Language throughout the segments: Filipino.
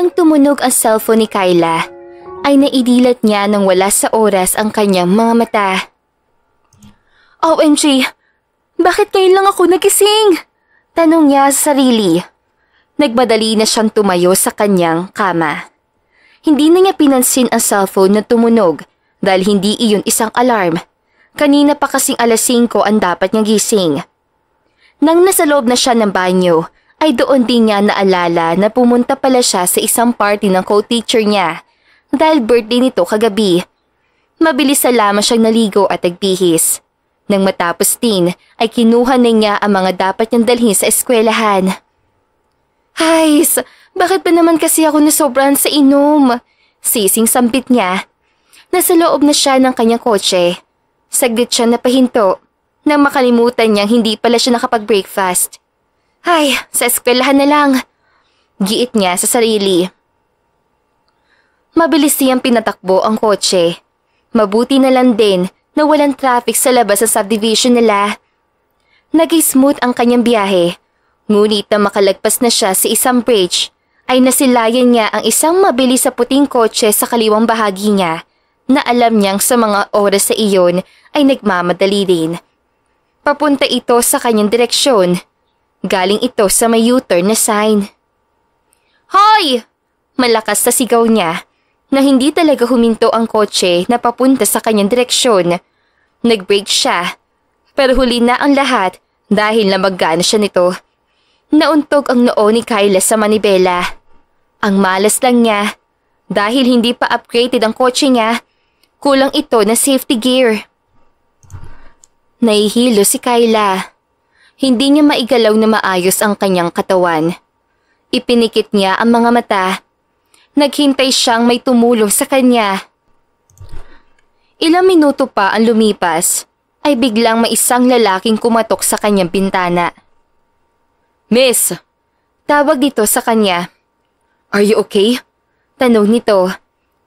Muling tumunog ang cellphone ni Kyla, ay naidilat niya nang wala sa oras ang kanyang mga mata. OMG! Bakit ngayon lang ako nagising? Tanong niya sa sarili. Nagmadali na siyang tumayo sa kanyang kama. Hindi na niya pinansin ang cellphone na tumunog dahil hindi iyon isang alarm. Kanina pa kasing alas 5 ang dapat niyang gising. Nang nasa loob na siya ng banyo, ay doon din niya naalala na pumunta pala siya sa isang party ng co-teacher niya dahil birthday nito kagabi. Mabilis na lamang siyang naligo at nagbihis. Nang matapos din ay kinuha na niya ang mga dapat niyang dalhin sa eskwelahan. Hays, bakit ba naman kasi ako nasobrahan sa inom? Sising sambit niya. Nasa loob na siya ng kanyang kotse. Saglit siya napahinto nang makalimutan niyang hindi pala siya nakapag-breakfast. Ay, sa eskwelahan na lang. Giit niya sa sarili. Mabilis niyang pinatakbo ang kotse. Mabuti na lang din na walang traffic sa labas sa subdivision nila. Nag-smooth ang kanyang biyahe. Ngunit na makalagpas na siya sa isang bridge, ay nasilayan niya ang isang mabilis sa puting kotse sa kaliwang bahagi niya na alam niyang sa mga oras sa iyon ay nagmamadali din. Papunta ito sa kanyang direksyon. Galing ito sa may U-turn na sign. Hoy! Malakas na sigaw niya na hindi talaga huminto ang kotse na papunta sa kanyang direksyon. Nag-brake siya, pero huli na ang lahat dahil namagana siya nito. Nauntog ang noo ni Kyla sa manibela. Ang malas lang niya dahil hindi pa upgraded ang kotse niya. Kulang ito na safety gear. Nahihilo si Kyla. Hindi niya maigalaw na maayos ang kanyang katawan. Ipinikit niya ang mga mata. Naghintay siyang may tumulong sa kanya. Ilang minuto pa ang lumipas, ay biglang may isang lalaking kumatok sa kanyang bintana. Miss! Tawag dito sa kanya. Are you okay? Tanong nito.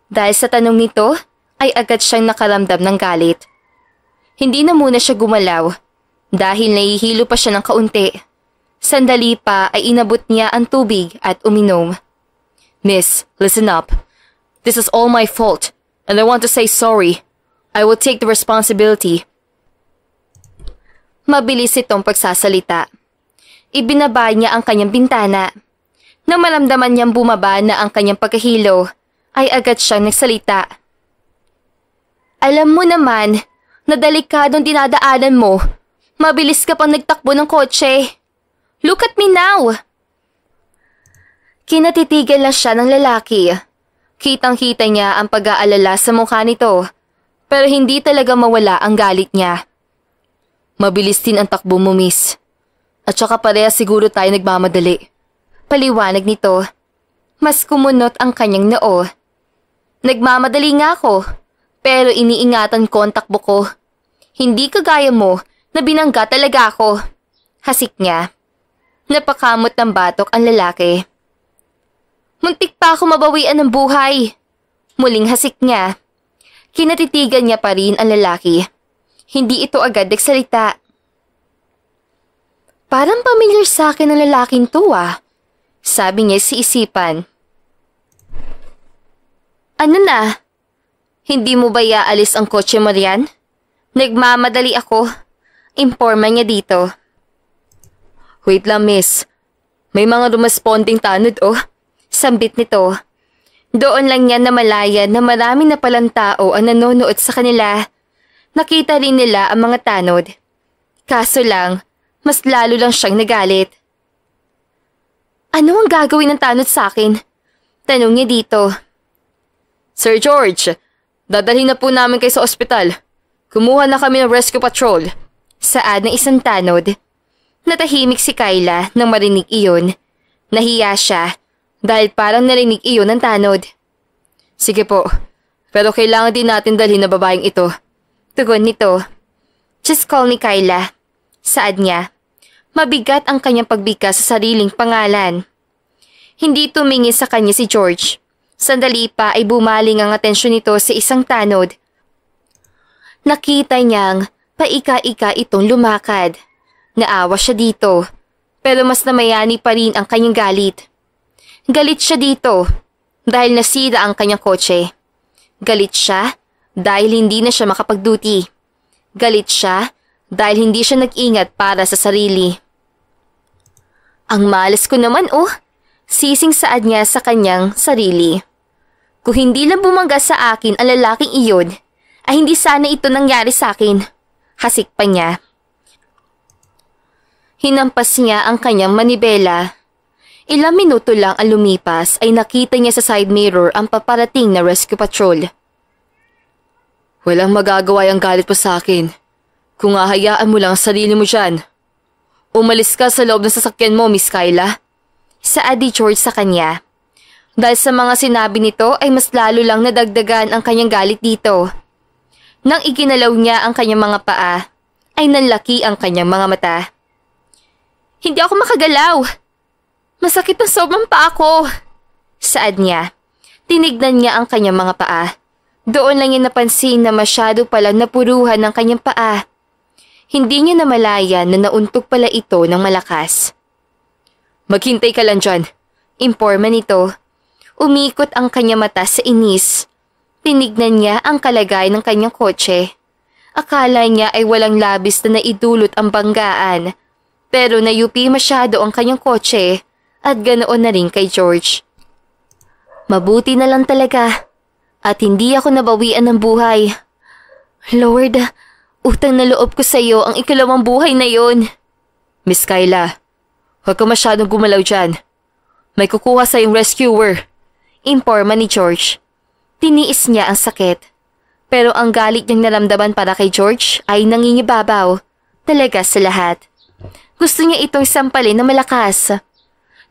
Dahil sa tanong nito, ay agad siyang nakaramdam ng galit. Hindi na muna siya gumalaw dahil nahihilo pa siya ng kaunti. Sandali pa ay inabot niya ang tubig at uminom. Miss, listen up. This is all my fault and I want to say sorry. I will take the responsibility. Mabilis itong pagsasalita. Ibinaba niya ang kanyang bintana. Nang maramdaman niyang bumaba na ang kanyang pagkahilo, ay agad siyang nagsalita. Alam mo naman na delikadong dinadaanan mo. Mabilis ka pang nagtakbo ng kotse. Look at me now! Kinatitigan lang siya ng lalaki. Kitang-kita niya ang pag-aalala sa mukha nito, pero hindi talaga mawala ang galit niya. Mabilis din ang takbo mo, miss. At saka pareha siguro tayo nagmamadali. Paliwanag nito. Mas kumunot ang kanyang noo. Nagmamadali nga ako, pero iniingatan ko ang takbo ko. Hindi kagaya mo na binangga talaga ako. Hasik niya. Napakamot ng batok ang lalaki. Muntik pa ako mabawian ng buhay. Muling hasik niya. Kinatitigan niya pa rin ang lalaki. Hindi ito agad nagsalita. Parang familiar sa akin ang lalaking to sabi niya sa isipan. Ano na? Hindi mo ba iaalis ang kotse mo riyan? Nagmamadali ako. Informa niya dito. Wait lang, miss. May mga rumesponding tanod, Sambit nito. Doon lang niya namalayan na marami na palang tao ang nanonood sa kanila. Nakita rin nila ang mga tanod. Kaso lang, mas lalo lang siyang nagalit. Ano ang gagawin ng tanod sa akin? Tanong niya dito. Sir George, dadalhin na po namin kayo sa ospital. Kumuha na kami ng rescue patrol. Saad ng isang tanod. Natahimik si Kyla nang marinig iyon. Nahiya siya dahil parang narinig iyon ng tanod. Sige po, pero kailangan din natin dalhin na babaeng ito. Tugon nito. Just call me Kyla. Saad niya. Mabigat ang kanyang pagbigkas sa sariling pangalan. Hindi tumingin sa kanya si George. Sandali pa ay bumaling ang atensyon nito sa isang tanod. Nakita niyang paika-ika itong lumakad. Naawa siya dito, pero mas namayani pa rin ang kanyang galit. Galit siya dito dahil nasira ang kanyang kotse. Galit siya dahil hindi na siya makapag-duty. Galit siya dahil hindi siya nag-ingat para sa sarili. Ang malas ko naman sising saad niya sa kanyang sarili. Kung hindi lang bumangga sa akin ang lalaking iyon, ay hindi sana ito nangyari sa akin. Hasik pa niya. Hinampas niya ang kanyang manibela. Ilang minuto lang ang lumipas ay nakita niya sa side mirror ang paparating na rescue patrol. Walang magagawa ang galit mo sa akin. Kung hahayaan mo lang ang sarili mo dyan. Umalis ka sa loob ng sasakyan mo, Miss Kyla. Saad ni George sa kanya. Dahil sa mga sinabi nito ay mas lalo lang nadagdagan ang kanyang galit dito. Nang iginalaw niya ang kanyang mga paa, ay nanlaki ang kanyang mga mata. Hindi ako makagalaw. Masakit na sobrang paa ko. Saad niya. Tinignan niya ang kanyang mga paa. Doon lang niya napansin na masyado palang napuruhan ng kanyang paa. Hindi niya namalayan na nauntog pala ito ng malakas. Maghintay ka lang dyan. Imporma nito. Umikot ang kanyang mata sa inis. Tinignan niya ang kalagayan ng kanyang kotse. Akala niya ay walang labis na naidulot ang banggaan. Pero nayupi masyado ang kanyang kotse at ganoon na rin kay George. Mabuti na lang talaga at hindi ako nabawian ng buhay. Lord, utang na loob ko sa iyo ang ikalawang buhay na yon. Miss Kyla, huwag ka masyadong gumalaw dyan. May kukuha sa yung rescuer. Imporma ni George. Tiniis niya ang sakit. Pero ang galit niyang naramdaman para kay George ay nangingibabaw. Talaga sa lahat. Gusto niya itong sampalin na malakas.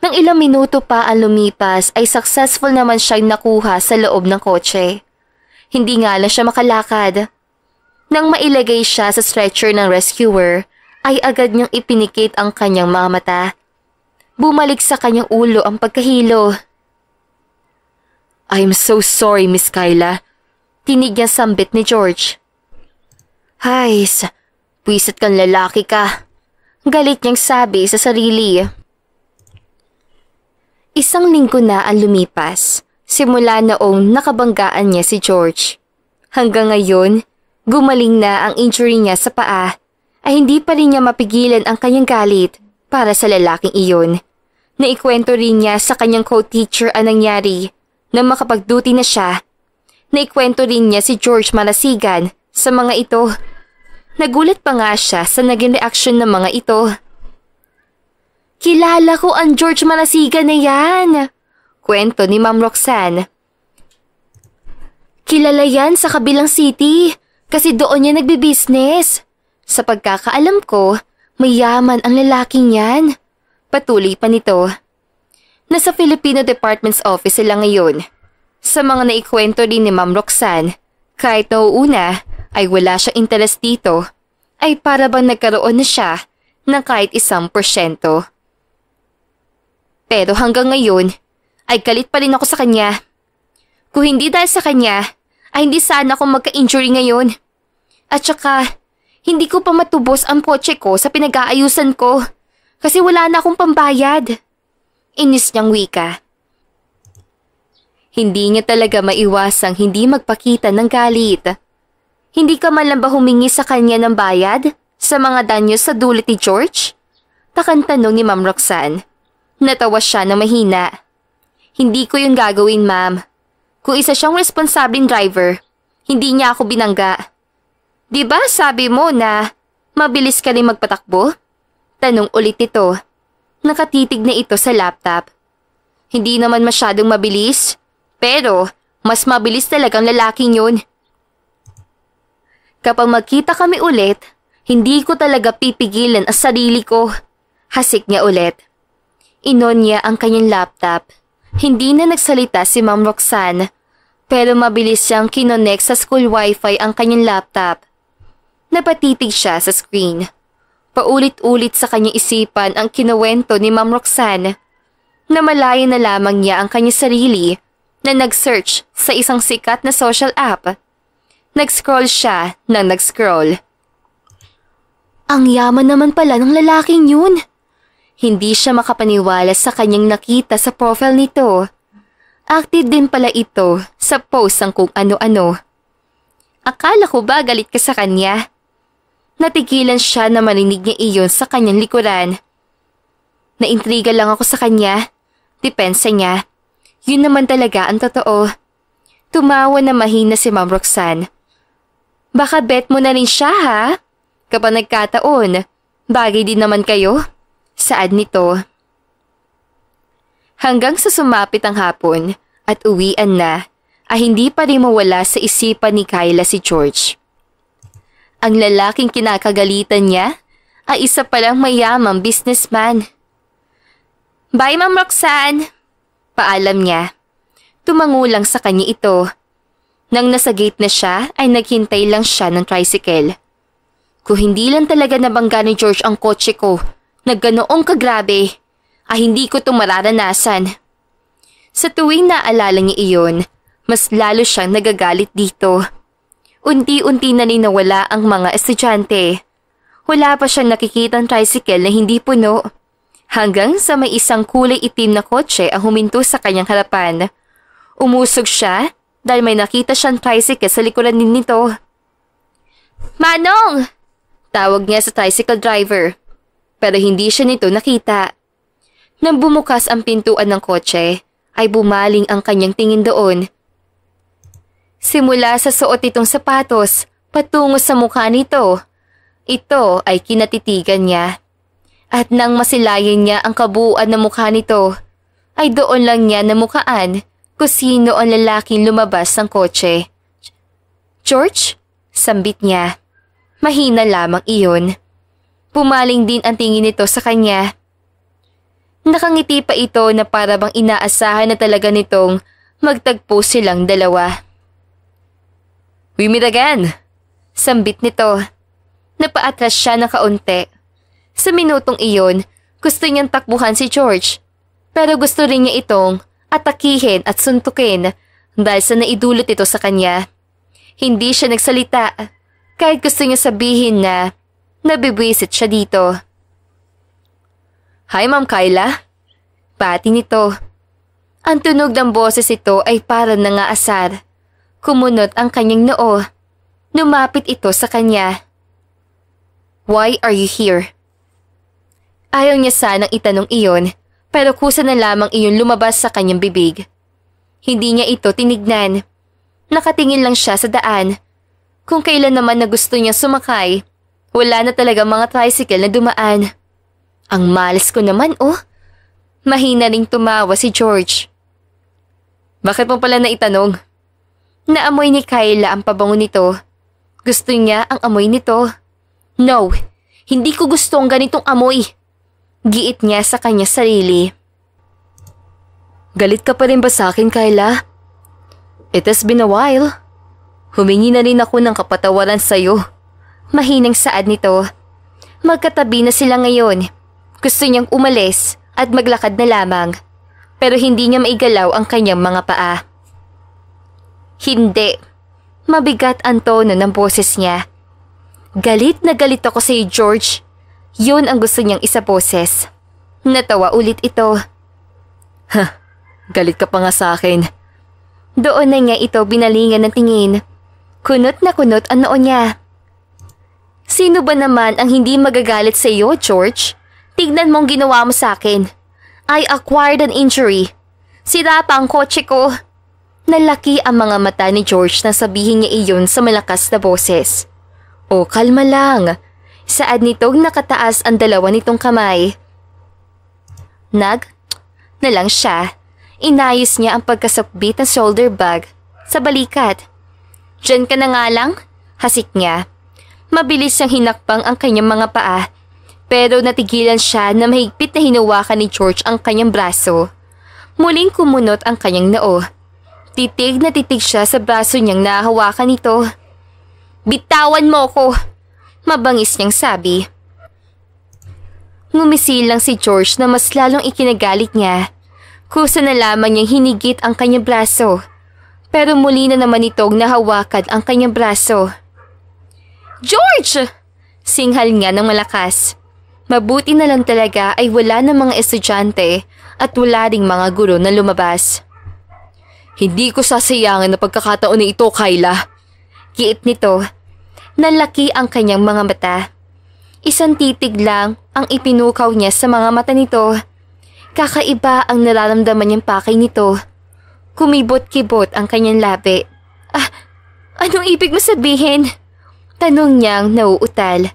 Nang ilang minuto pa ang lumipas ay successful naman siyang nakuha sa loob ng kotse. Hindi nga lang siya makalakad. Nang mailagay siya sa stretcher ng rescuer, ay agad niyang ipinikit ang kanyang mga mata. Bumalik sa kanyang ulo ang pagkahilo. I'm so sorry, Miss Kyla. Tinig niya sambit ni George. Hays, puwisit kang lalaki ka. Galit niyang sabi sa sarili. Isang linggo na ang lumipas, simula noong nakabanggaan niya si George. Hanggang ngayon, gumaling na ang injury niya sa paa, ay hindi pa rin niya mapigilan ang kanyang galit para sa lalaking iyon. Naikwento rin niya sa kanyang co-teacher ang nangyari nang makapag-duty na siya. Naikwento rin niya si George Marasigan sa mga ito. Nagulat pa nga siya sa naging reaksyon ng mga ito. Kilala ko ang George Marasigan na yan, kwento ni Ma'am Roxanne. Kilala yan sa kabilang city kasi doon niya nagbi-business. Sa pagkakaalam ko, mayaman ang lalaking yan. Patuloy pa nito. Nasa Filipino Department's Office sila ngayon. Sa mga naikwento din ni Ma'am Roxanne, kahit nauuna ay wala siyang interest dito, ay para bang nagkaroon na siya ng kahit 1%. Pero hanggang ngayon, ay galit pa rin ako sa kanya. Kung hindi dahil sa kanya, ay hindi sana ako magka-injury ngayon. At saka, hindi ko pa matubos ang kotse ko sa pinag-aayusan ko kasi wala na akong pambayad. Inis niyang wika. Hindi niya talaga maiwasang hindi magpakita ng galit. Hindi ka man lang ba humingi sa kanya ng bayad sa mga danyo sa dulot ni George? Takang tanong ni Ma'am Roxanne. Natawa siya na mahina. Hindi ko yung gagawin, ma'am. Kung isa siyang responsableng driver, hindi niya ako binangga. Di ba sabi mo na mabilis ka rin magpatakbo? Tanong ulit ito. Nakatitig na ito sa laptop. Hindi naman masyadong mabilis, pero mas mabilis talagang lalaking yun. Kapag magkita kami ulit, hindi ko talaga pipigilan ang sarili ko. Hasik niya ulit. Inon niya ang kanyang laptop. Hindi na nagsalita si Ma'am Roxanne, pero mabilis siyang kinonek sa school wifi ang kanyang laptop. Napatitig siya sa screen. Paulit-ulit sa kanyang isipan ang kinuwento ni Ma'am Roxanne. Namalayan na lamang niya ang kanyang sarili na nag-search sa isang sikat na social app. Nag-scroll siya nang nag-scroll. Ang yaman naman pala ng lalaking yun. Hindi siya makapaniwala sa kanyang nakita sa profile nito. Active din pala ito sa post ng kung ano-ano. Akala ko ba galit ka sa kanya? Natigilan siya na marinig niya iyon sa kanyang likuran. Naintriga lang ako sa kanya. Depensa niya. Yun naman talaga ang totoo. Tumawa na mahina si Ma'am Roxanne. Baka bet mo na rin siya ha? Kapag nagkataon, bagay din naman kayo. Saad nito. Hanggang sa sumapit ang hapon at uwian na, ay hindi pa rin mawala sa isipan ni Kyla si George. Ang lalaking kinakagalitan niya ay isa palang mayamang businessman. Bye, Ma'am Roxanne! Paalam niya. Tumango lang sa kanya ito. Nang nasa gate na siya ay naghintay lang siya ng tricycle. Kung hindi lang talaga nabangga ni George ang kotse ko, nagganoong kagrabe, ay hindi ko ito mararanasan. Sa tuwing naalala niya iyon, mas lalo siyang nagagalit dito. Unti-unti na rin nawala ang mga estudyante. Wala pa siyang nakikitang tricycle na hindi puno. Hanggang sa may isang kulay itim na kotse ang huminto sa kanyang harapan. Umusog siya dahil may nakita siyang tricycle sa likuran din nito. Manong! Tawag niya sa tricycle driver. Pero hindi siya nito nakita. Nang bumukas ang pintuan ng kotse, ay bumaling ang kanyang tingin doon. Simula sa suot itong sapatos, patungo sa mukha nito. Ito ay kinatitigan niya. At nang masilayan niya ang kabuuan ng mukha nito, ay doon lang niya namukaan kung sino ang lalaking lumabas ng kotse. George? Sambit niya. Mahina lamang iyon. Pumaling din ang tingin nito sa kanya. Nakangiti pa ito na para bang inaasahan na talaga nitong magtagpo silang dalawa. We meet again! Sambit nito. Napaatras siya na kaunti. Sa minutong iyon, gusto niyang takbuhan si George. Pero gusto rin niya itong atakihin at suntukin dahil sa naidulot ito sa kanya. Hindi siya nagsalita kahit gusto niya sabihin na nabibwisit siya dito. Hi, Ma'am Kyla. Pati nito. Ang tunog ng boses ito ay parang nangaasar. Kumunot ang kanyang noo. Lumapit ito sa kanya. Why are you here? Ayaw niya sanang itanong iyon, pero kusa na lamang iyon lumabas sa kanyang bibig. Hindi niya ito tinignan. Nakatingin lang siya sa daan. Kung kailan naman na gusto niya sumakay, wala na talaga mga tricycle na dumaan. Ang malas ko naman, oh. Mahina ring tumawa si George. Bakit mo pala naitanong? Naamoy ni Kyla ang pabango nito. Gusto niya ang amoy nito. No, hindi ko gusto ang ganitong amoy. Giit niya sa kanya sarili. Galit ka pa rin ba sa akin, Kyla? It has been a while. Humingi na rin ako ng kapatawaran sa'yo. Mahinang saad nito. Magkatabi na sila ngayon. Gusto niyang umalis at maglakad na lamang. Pero hindi niya maigalaw ang kanyang mga paa. Hindi. Mabigat ang tono ng boses niya. Galit na galit ako sa'yo, George. Yun ang gusto niyang isaboses. Natawa ulit ito. Galit ka pa nga sa akin. Doon na niya ito binalingan ng tingin. Kunot na kunot ang noo niya. Sino ba naman ang hindi magagalit sa iyo, George? Tignan mong ginawa mo sa akin. I acquired an injury. Sira pa ang kotse ko. Nalaki ang mga mata ni George na sabihin niya iyon sa malakas na boses. O kalma lang. Saad nitong nakataas ang dalawa nitong kamay. Na lang siya. Inayos niya ang pagkasakbit ng shoulder bag sa balikat. Diyan ka na nga lang, hasik niya. Mabilis siyang hinakbang ang kanyang mga paa. Pero natigilan siya na mahigpit na hinawakan ni George ang kanyang braso. Muling kumunot ang kanyang noo. Titig na titig siya sa braso niyang nahawakan nito. Bitawan mo ko! Mabangis niyang sabi. Ngumisil lang si George na mas lalong ikinagalit niya. Kusa na lamang niyang hinigit ang kanyang braso. Pero muli na naman itong nahawakan ang kanyang braso. George! Singhal niya ng malakas. Mabuti na lang talaga ay wala na mga estudyante at wala ding mga guro na lumabas. Hindi ko sasayangin na pagkakataon na ito, Kyla. Kiit nito. Nalaki ang kanyang mga mata. Isang titig lang ang ipinukaw niya sa mga mata nito. Kakaiba ang nararamdaman niyang pakay nito. Kumibot-kibot ang kanyang labi. Anong ibig mo sabihin? Tanong niyang nauutal.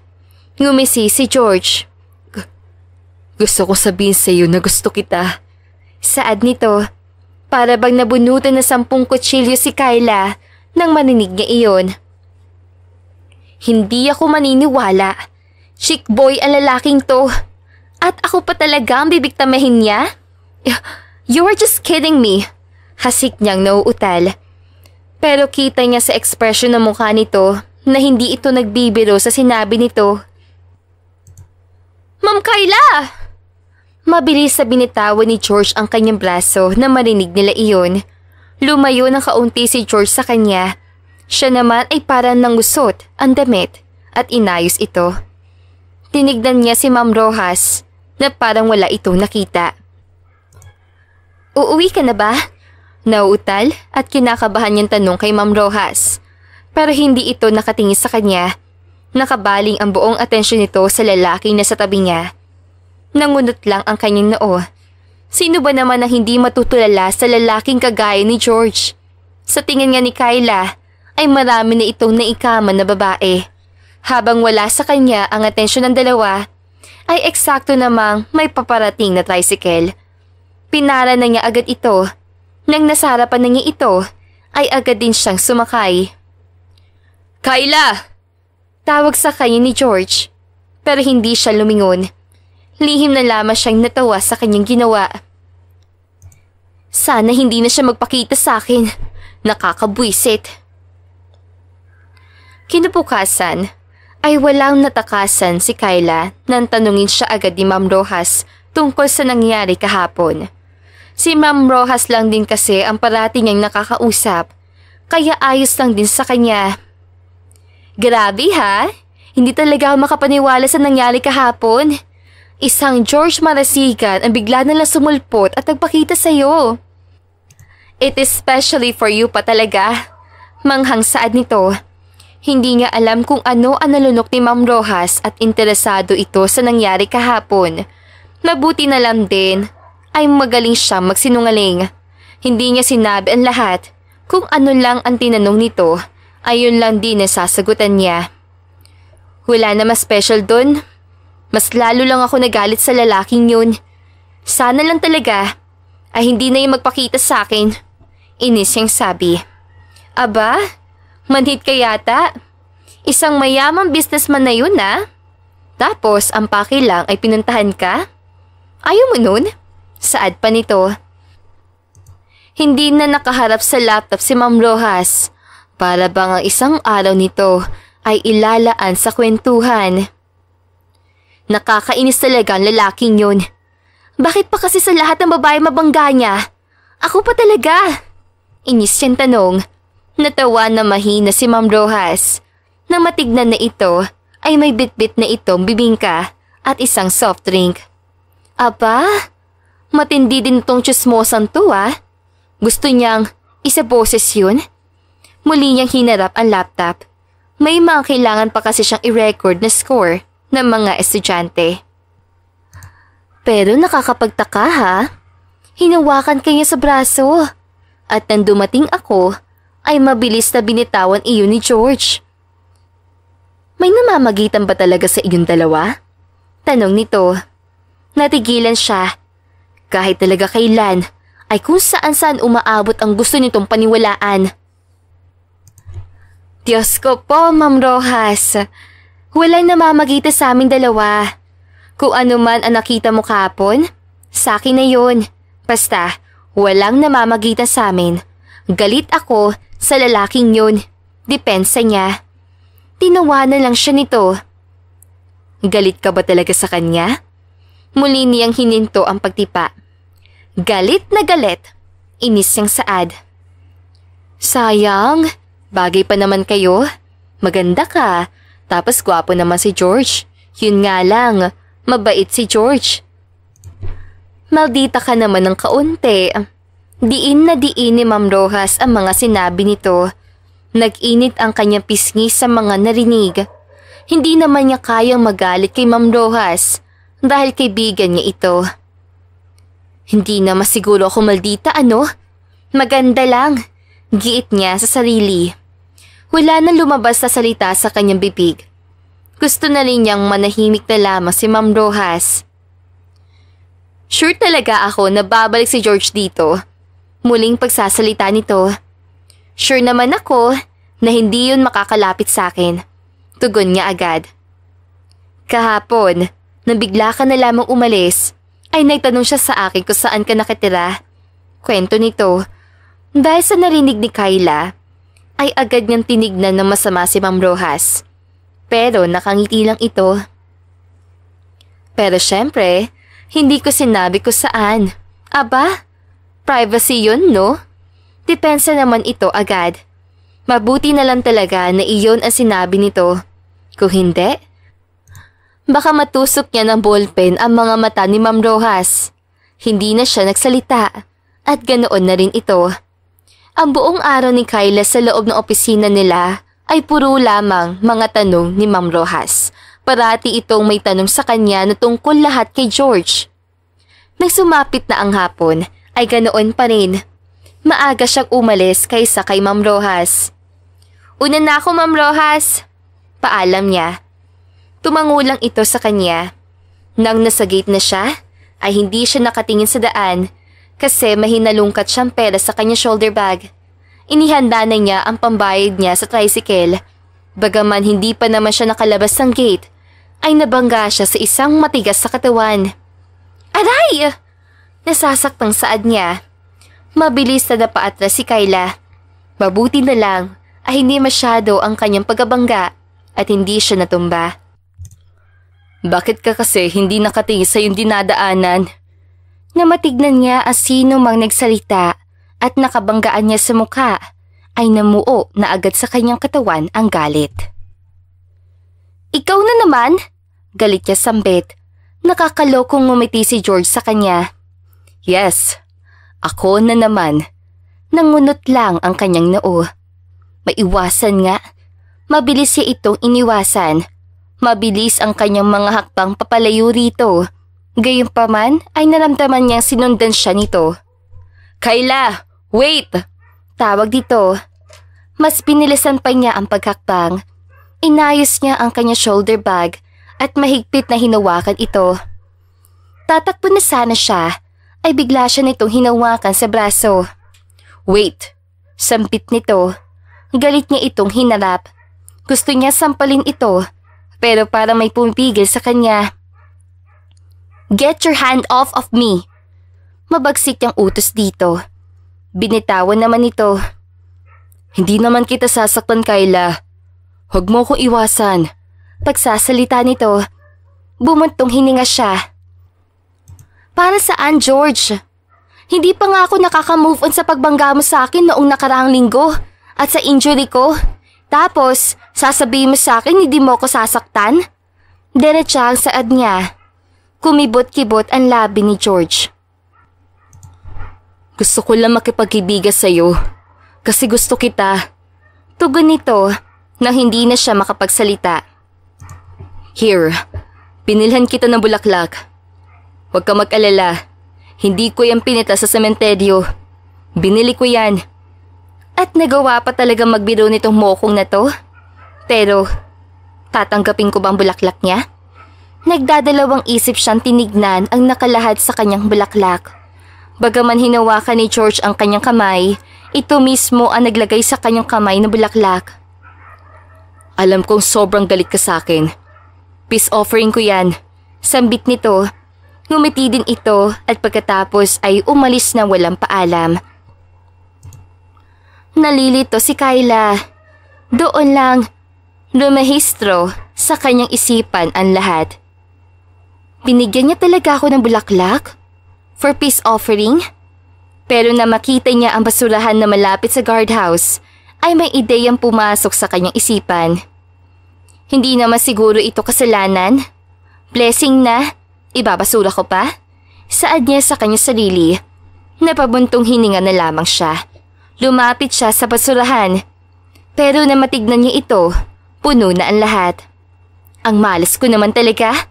Ngumisi si George. Gusto ko sabihin sa iyo na gusto kita. Saad nito. Para bang nabunutan na 10 kutsilyo si Kyla nang maninig niya iyon. Hindi ako maniniwala. Chick boy ang lalaking to. At ako pa talaga ang bibiktamahin niya? You are just kidding me. Hasik niyang nauutal. Pero kita niya sa ekspresyon ng mukha nito na hindi ito nagbibiro sa sinabi nito. Ma'am Kyla! Mabilis sa binitawan ni George ang kanyang braso na marinig nila iyon. Lumayo ng kaunti si George sa kanya. Siya naman ay parang nangusot ang damit at inayos ito. Tinignan niya si Ma'am Rojas na parang wala itong nakita. Uuwi ka na ba? Nauutal at kinakabahan niyang tanong kay Ma'am Rojas. Pero hindi ito nakatingin sa kanya. Nakabaling ang buong atensyon nito sa lalaking nasa tabi niya. Nangunot lang ang kanyang noo. Sino ba naman ang hindi matutulala sa lalaking kagaya ni George? Sa tingin nga ni Kyla ay marami na itong naikaman na babae. Habang wala sa kanya ang atensyon ng dalawa, ay eksakto namang may paparating na tricycle. Pinara na niya agad ito. Nang nasa harapan na niya ito, ay agad din siyang sumakay. Kyla! Tawag sa kanya ni George, pero hindi siya lumingon. Lihim na lamang siyang natawa sa kanyang ginawa. Sana hindi na siya magpakita sa akin. Nakakabwisit. Kinabukasan ay walang natakasan si Kyla nang tanungin siya agad ni Ma'am Rojas tungkol sa nangyari kahapon. Si Ma'am Rojas lang din kasi ang parati niyang nakakausap, kaya ayos lang din sa kanya. Grabe ha, hindi talaga ako makapaniwala sa nangyari kahapon. Isang George Marasigan ang bigla nalang sumulpot at nagpakita sa'yo. It is especially for you pa talaga. Manghang saad nito. Hindi niya alam kung ano ang nalunok ni Ma'am Rojas at interesado ito sa nangyari kahapon. Mabuti na lang din ay magaling siyang magsinungaling. Hindi niya sinabi ang lahat. Kung ano lang ang tinanong nito, ayun lang din ang sasagutan niya. Wala na mas special dun. Mas lalo lang ako nagalit sa lalaking yun. Sana lang talaga ay hindi na yung magpakita sa akin. Inis niyang sabi. Aba, manhid ka yata. Isang mayamang businessman na yun ah. Tapos ang paki lang ay pinuntahan ka? Ayaw mo nun? Saad pa nito. Hindi na nakaharap sa laptop si Ma'am Rojas. Para bang ang isang araw nito ay ilalaan sa kwentuhan. Nakakainis talaga ang lalaking yun. Bakit pa kasi sa lahat ng babae mabangga niya? Ako pa talaga. Inis siyang tanong. Natawa na mahina si Ma'am Rojas. Nang matignan na ito ay may bitbit na itong bibingka at isang soft drink. Aba, matindi din itong tsismosan to ah. Gusto niyang isaboses yun? Muli niyang hinarap ang laptop. May mga kailangan pa kasi siyang i-record na score ng mga estudyante. Pero nakakapagtaka ha. Hinawakan kanya sa braso. At nang dumating ako, ay mabilis na binitawan iyon ni George. May namamagitan ba talaga sa inyong dalawa? Tanong nito. Natigilan siya. Kahit talaga kailan, ay kung saan-saan umaabot ang gusto nitong paniwalaan. Diyos ko po, Ma'am Rojas. Walang namamagitan sa aming dalawa. Kung ano man ang nakita mo kahapon, sa akin na yun. Basta, walang namamagitan sa amin. Galit ako sa lalaking yun. Depensa niya. Tinawanan lang siya nito. Galit ka ba talaga sa kanya? Muli niyang hininto ang pagtipa. Galit na galit. Inis niyang saad. Sayang, bagay pa naman kayo. Maganda ka, tapos gwapo naman si George. Yun nga lang, mabait si George. Maldita ka naman ng kaunti. Diin na diin ni Ma'am Rojas ang mga sinabi nito. Nag-init ang kanyang pisngi sa mga narinig. Hindi naman niya kayang magalit kay Ma'am Rojas dahil kaibigan niya ito. Hindi na masiguro ako maldita, ano? Maganda lang, giit niya sa sarili. Wala nang lumabas na salita sa kanyang bibig. Gusto na rin niyang manahimik na lamang si Ma'am Rojas. Sure talaga ako na babalik si George dito. Muling pagsasalita nito. Sure naman ako na hindi yun makakalapit sa akin. Tugon niya agad. Kahapon, nang bigla ka na lamang umalis, ay nagtanong siya sa akin kung saan ka nakatira. Kwento nito. Dahil sa narinig ni Kyla, ay agad niyang tinignan ng masama si Ma'am Rojas. Pero nakangiti lang ito. Pero syempre, hindi ko sinabi kung saan. Aba, privacy yun, no? Depensa naman ito agad. Mabuti na lang talaga na iyon ang sinabi nito. Kung hindi, baka matusok niya ng ballpen ang mga mata ni Ma'am Rojas. Hindi na siya nagsalita at ganoon na rin ito. Ang buong araw ni Kyla sa loob ng opisina nila ay puro lamang mga tanong ni Ma'am Rojas. Parati itong may tanong sa kanya na tungkol lahat kay George. Nang sumapit na ang hapon ay ganoon pa rin. Maaga siyang umalis kaysa kay Ma'am Rojas. Una na ako, Ma'am Rojas. Paalam niya. Tumango lang ito sa kanya. Nang nasa gate na siya, ay hindi siya nakatingin sa daan kasi mahinalungkat siyang pera sa kanya shoulder bag. Inihanda na niya ang pambayad niya sa tricycle. Bagaman hindi pa naman siya nakalabas ng gate, ay nabangga siya sa isang matigas sa katawan. Aray! Nasasaktang saad niya. Mabilis na napaatras si Kyla. Mabuti na lang ay hindi masyado ang kanyang pagbangga at hindi siya natumba. Bakit ka kasi hindi nakatingin sa iyong dinadaanan? Namatignan niya ang sino mang nagsalita at nakabanggaan niya sa mukha ay namuo na agad sa kanyang katawan ang galit. Ikaw na naman? Galit niya sambit. Nakakalokong ngumiti si George sa kanya. Yes, ako na naman. Nangunot lang ang kanyang noo. Maiwasan nga. Mabilis siya itong iniwasan. Mabilis ang kanyang mga hakbang papalayo rito. Gayunpaman ay naramdaman niyang sinundan siya nito. Kyla, wait! Tawag dito. Mas pinilisan pa niya ang paghakbang. Inayos niya ang kanyang shoulder bag at mahigpit na hinawakan ito. Tatakbo na sana siya ay bigla siya nitong hinawakan sa braso. Wait! Sampit nito. Galit niya itong hinarap. Gusto niya sampalin ito pero para may pumipigil sa kanya. Get your hand off of me! Mabagsik niyang utos dito. Binitawan naman ito. Hindi naman kita sasaktan, Kyla. Huwag mo ko iwasan. Pagsasalita nito, bumuntong hininga siya. Para saan, George? Hindi pa nga ako nakaka-move on sa pagbangga mo sa akin noong nakaraang linggo at sa injury ko. Tapos, sasabihin mo sa akin hindi mo ko sasaktan? Diretsa ang saad niya. Kumibot-kibot ang labi ni George. Gusto ko lang makipag-ibigan sa'yo kasi gusto kita. Tugon nito nang hindi na siya makapagsalita. Here, pinilhan kita ng bulaklak. Huwag ka mag-alala. Hindi ko yan pinita sa sementeryo. Binili ko yan. At nagawa pa talaga magbiro nitong mokong na to. Pero, tatanggapin ko bang bulaklak niya? Nagdadalawang isip siyang tinignan ang nakalahad sa kanyang bulaklak. Bagaman hinawakan ni George ang kanyang kamay, ito mismo ang naglagay sa kanyang kamay na bulaklak. Alam kong sobrang galit ka sa akin. Peace offering ko yan. Sambit nito. Ngumiti din ito at pagkatapos ay umalis na walang paalam. Nalilito si Kyla. Doon lang, lumahistro sa kanyang isipan ang lahat. Binigyan niya talaga ako ng bulaklak? For peace offering? Pero na makita niya ang basurahan na malapit sa guardhouse, ay may ideyang pumasok sa kanyang isipan. Hindi naman siguro ito kasalanan. Blessing na, ibabasura ko pa? Saad niya sa kanyang sarili. Napabuntong hininga na lamang siya. Lumapit siya sa basurahan. Pero na matignan niya ito, puno na ang lahat. Ang malas ko naman talaga.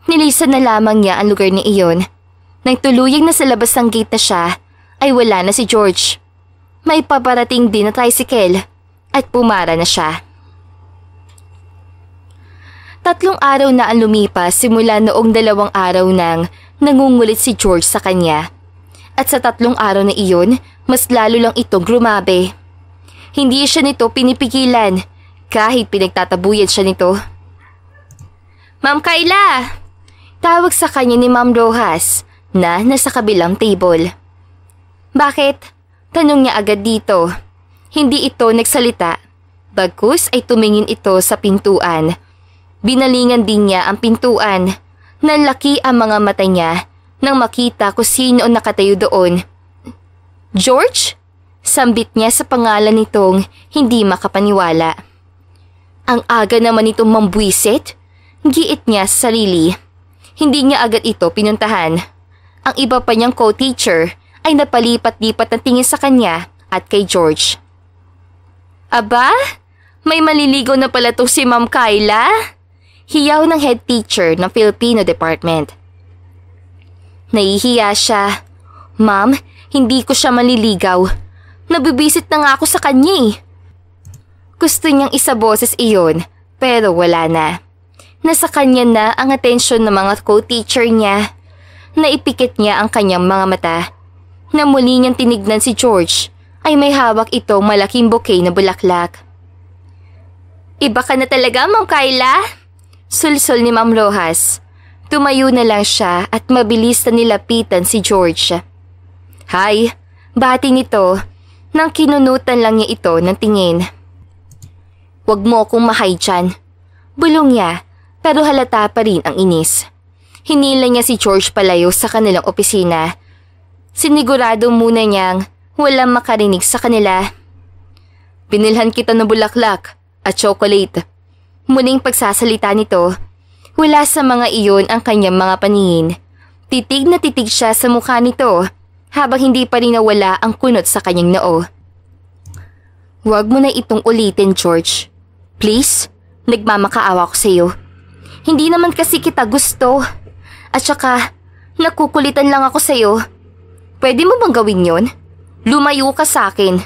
Nilisan na lamang niya ang lugar na iyon. Nang tuluyang nasa labas ng gate na siya, ay wala na si George. May paparating din na tricycle at pumara na siya. 3 araw na ang lumipas simula noong 2 araw nang nangungulit si George sa kanya. At sa 3 araw na iyon, mas lalo lang itong grumabe. Hindi siya nito pinipigilan kahit pinagtatabuyan siya nito. Ma'am Kayla! Tawag sa kanya ni Ma'am Rojas na nasa kabilang table. Bakit? Tanong niya agad dito. Hindi ito nagsalita. Bagkus ay tumingin ito sa pintuan. Binalingan din niya ang pintuan. Nanlaki ang mga mata niya nang makita kung sino ang nakatayo doon. George? Sambit niya sa pangalan nitong hindi makapaniwala. Ang aga naman itong mambwisit. Giit niya sa sarili. Hindi niya agad ito pinuntahan. Ang iba pa niyang co-teacher ay napalipat-lipat ng tingin sa kanya at kay George. Aba, may maliligaw na pala to si Ma'am Kayla. Hiyaw ng head teacher ng Filipino department. Nahihiya siya. Ma'am, hindi ko siya maliligaw. Nabibisit na nga ako sa kanya eh. Gusto niyang isaboses iyon pero wala na. Nasa kanya na ang atensyon ng mga co-teacher niya. Naipikit niya ang kanyang mga mata. Na muli niyang tinignan si George ay may hawak itong malaking bouquet na bulaklak. Iba ka na talaga, Ma'am Kayla? Sulsol ni Ma'am Rojas. Tumayo na lang siya at mabilis na nilapitan si George. Hi, bati nito nang kinunutan lang niya ito ng tingin. Huwag mo akong mahay dyan. Bulong niya. Pero halata pa rin ang inis. Hinila niya si George palayo sa kanilang opisina. Sinigurado muna niyang walang makarinig sa kanila. Binilhan kita ng bulaklak at chocolate. Muling pagsasalita nito. Wala sa mga iyon ang kanyang mga paningin. Titig na titig siya sa mukha nito habang hindi pa rin nawala ang kunot sa kanyang noo. Huwag mo na itong ulitin, George. Please, nagmamakaawa ko sa iyo. Hindi naman kasi kita gusto. At saka, nakukulitan lang ako sa'yo. Pwede mo bang gawin yon? Lumayo ka sa akin.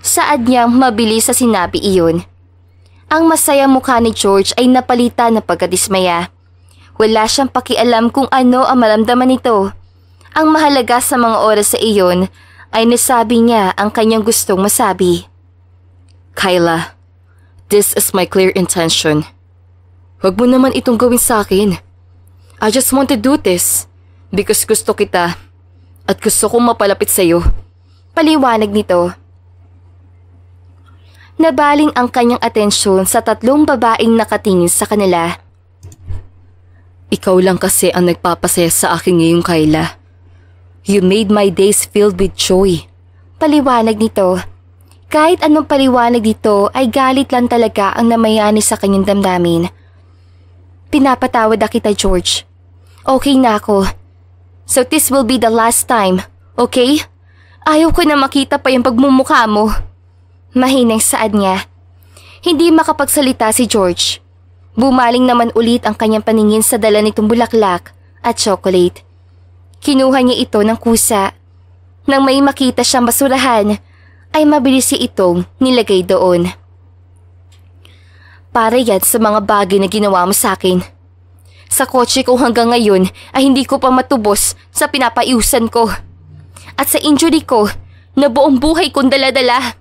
Saad niyang mabilis sa sinabi iyon. Ang masaya mukha ni George ay napalitan ng pagkadismaya. Wala siyang pakialam kung ano ang maramdaman nito. Ang mahalaga sa mga oras sa iyon ay nasabi niya ang kanyang gustong masabi. Kayla, this is my clear intention. Huwag mo naman itong gawin sa akin. I just want to do this because gusto kita at gusto kong mapalapit sa iyo. Paliwanag nito. Nabaling ang kanyang atensyon sa 3 babaeng nakatingin sa kanila. Ikaw lang kasi ang nagpapasaya sa akin ngayong Kayla. You made my days filled with joy. Paliwanag nito. Kahit anong paliwanag dito ay galit lang talaga ang namayani sa kanyang damdamin. Pinapatawad na kita, George. Okay na ako. So this will be the last time, okay? Ayaw ko na makita pa yung pagmumukha mo. Mahinang saad niya. Hindi makapagsalita si George. Bumaling naman ulit ang kanyang paningin sa dala nitong bulaklak at chocolate. Kinuha niya ito ng kusa. Nang may makita siyang basurahan, ay mabilis siya itong nilagay doon. Para yan sa mga bagay na ginawa mo sa akin. Sa kotse ko hanggang ngayon ay hindi ko pa matubos sa pinapaiusan ko. At sa injury ko na buong buhay kong daladala.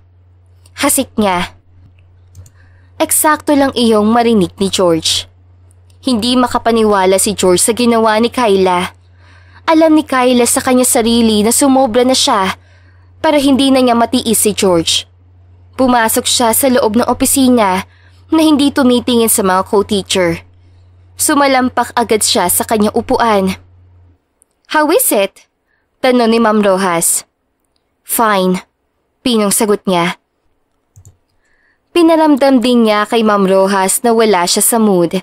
Hasik niya. Eksakto lang iyong marinig ni George. Hindi makapaniwala si George sa ginawa ni Kayla. Alam ni Kayla sa kanya sarili na sumobra na siya para hindi na niya matiis si George. Pumasok siya sa loob ng opisina na hindi tumitingin sa mga co-teacher. Sumalampak agad siya sa kanyang upuan. How is it? Tanong ni Ma'am Rojas. Fine, pinong sagot niya. Pinaramdam din niya kay Ma'am Rojas na wala siya sa mood.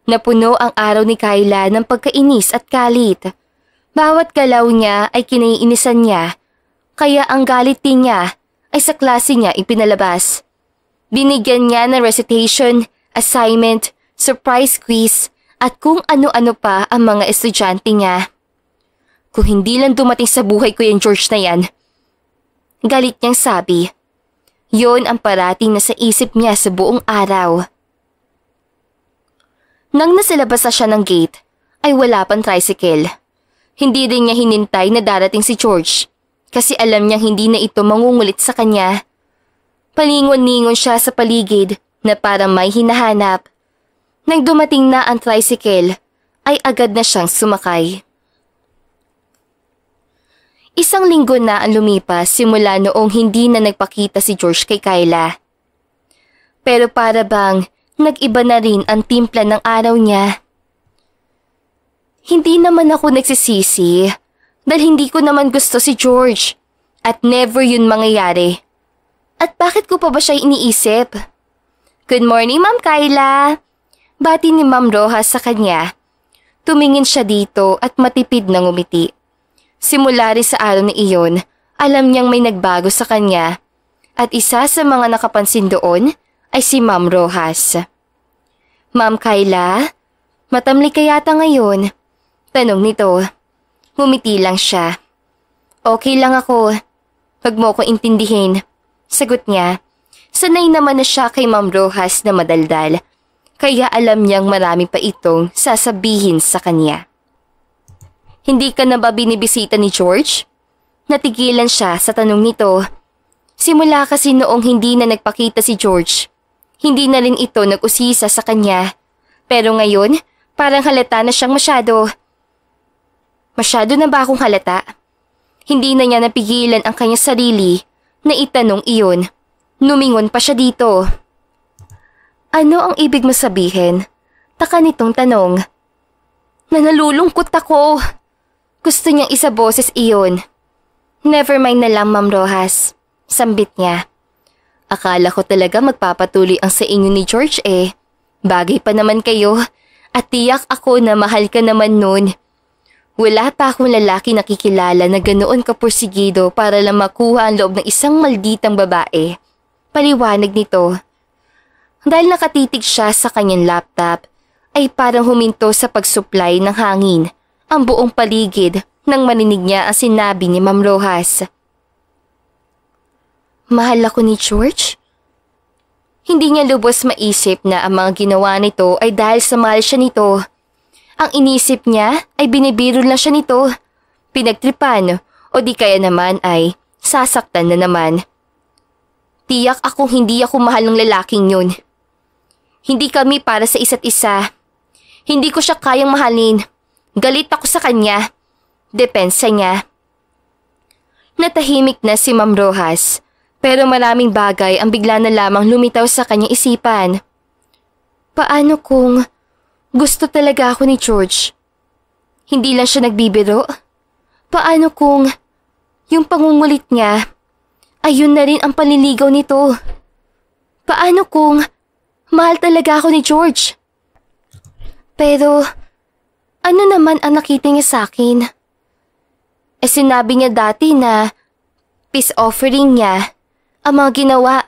Napuno ang araw ni Kayla ng pagkainis at galit. Bawat galaw niya ay kinaiinisan niya, kaya ang galit din niya ay sa klase niya ipinalabas. Binigyan niya ng recitation, assignment, surprise quiz, at kung ano-ano pa ang mga estudyante niya. Kung hindi lang dumating sa buhay ko yung George na yan, galit niyang sabi. Yon ang parating na sa isip niya sa buong araw. Nang nasalabas na siya ng gate, ay wala pang tricycle. Hindi rin niya hinintay na darating si George kasi alam niyang hindi na ito mangungulit sa kanya. Palingon-lingon siya sa paligid na parang may hinahanap. Nang dumating na ang tricycle, ay agad na siyang sumakay. Isang linggo na ang lumipas simula noong hindi na nagpakita si George kay Kyla. Pero para bang nag-iba na rin ang timpla ng araw niya. Hindi naman ako nagsisisi dahil hindi ko naman gusto si George at never yun mangyayari. At bakit ko pa ba siya iniisip? Good morning, Ma'am Kyla. Bati ni Ma'am Rojas sa kanya. Tumingin siya dito at matipid na ngumiti. Simula rin sa araw na iyon, alam niyang may nagbago sa kanya at isa sa mga nakapansin doon ay si Ma'am Rojas. Ma'am Kyla, matamlay ka yata ngayon? Tanong nito. Ngumiti lang siya. Okay lang ako. Huwag mo ko intindihin. Sagot niya. Sanay naman na siya kay Ma'am Rojas na madaldal. Kaya alam niyang marami pa itong sasabihin sa kanya. Hindi ka na ba binibisita ni George? Natigilan siya sa tanong nito. Simula kasi noong hindi na nagpakita si George, hindi na rin ito nag-usisa sa kanya. Pero ngayon, parang halata na siyang masyado. Masyado na ba akong halata? Hindi na niya napigilan ang kanyang sarili na itanong iyon. Numingon pa siya dito. Ano ang ibig mo sabihin? Taka nitong tanong. Nalulungkot ako. Gusto niyang isa boses iyon. Never mind na lang, Ma'am Rojas. Sambit niya. Akala ko talaga magpapatuloy ang sa inyo ni George eh. Bagay pa naman kayo at tiyak ako na mahal ka naman nun. Wala pa akong lalaki nakikilala na ganoon kapursigido para lang makuha ang loob ng isang malditang babae. Paliwanag nito. Dahil nakatitig siya sa kanyang laptop, ay parang huminto sa pagsupply ng hangin ang buong paligid nang marinig niya ang sinabi ni Ma'am Rojas. Mahal ako ni George? Hindi niya lubos maisip na ang mga ginawa nito ay dahil sa mahal siya nito. Ang inisip niya ay binibiro lang siya nito, pinagtripan o di kaya naman ay sasaktan na naman. Tiyak akong hindi ako mahal ng lalaking yun. Hindi kami para sa isa't isa. Hindi ko siya kayang mahalin. Galit ako sa kanya. Depensa niya. Natahimik na si Ma'am Rojas, pero maraming bagay ang bigla na lamang lumitaw sa kanyang isipan. Paano kung gusto talaga ako ni George? Hindi lang siya nagbibiro? Paano kung yung pangungulit niya, ayun na rin ang panliligaw nito? Paano kung mahal talaga ako ni George? Pero ano naman ang nakita niya sa akin? Sinabi niya dati na peace offering niya ang mga ginawa.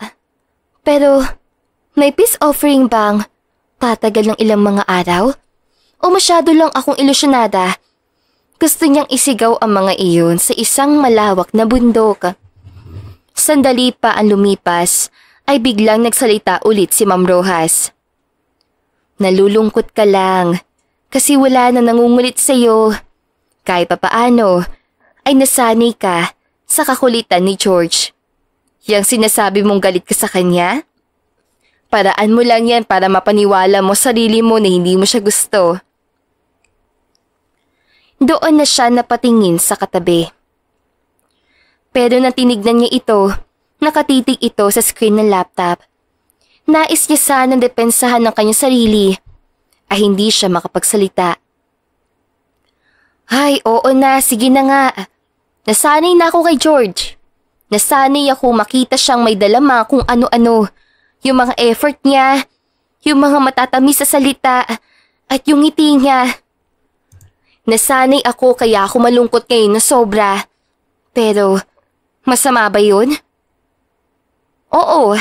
Pero may peace offering bang tatagal ng ilang mga araw? O masyado lang akong ilusyonada? Gusto niyang isigaw ang mga iyon sa isang malawak na bundok. Sandali pa ang lumipas ay biglang nagsalita ulit si Ma'am Rojas. Nalulungkot ka lang kasi wala na nangungulit sa'yo. Kahit papaano ay nasanay ka sa kakulitan ni George. Yang sinasabi mong galit ka sa kanya? Paraan mo lang yan para mapaniwala mo sarili mo na hindi mo siya gusto. Doon na siya napatingin sa katabi. Pero nang tinignan niya ito, nakatitig ito sa screen ng laptop. Nais niya sanang depensahan ng kanyang sarili ay hindi siya makapagsalita. Ay, oo na, sige na nga. Nasanay na ako kay George. Nasanay ako makita siyang may dalama kung ano-ano. Yung mga effort niya, yung mga matatamis sa salita, at yung ngiti niya. Nasanay ako kaya ako malungkot ngayon na sobra. Pero, masama ba yun? Oo,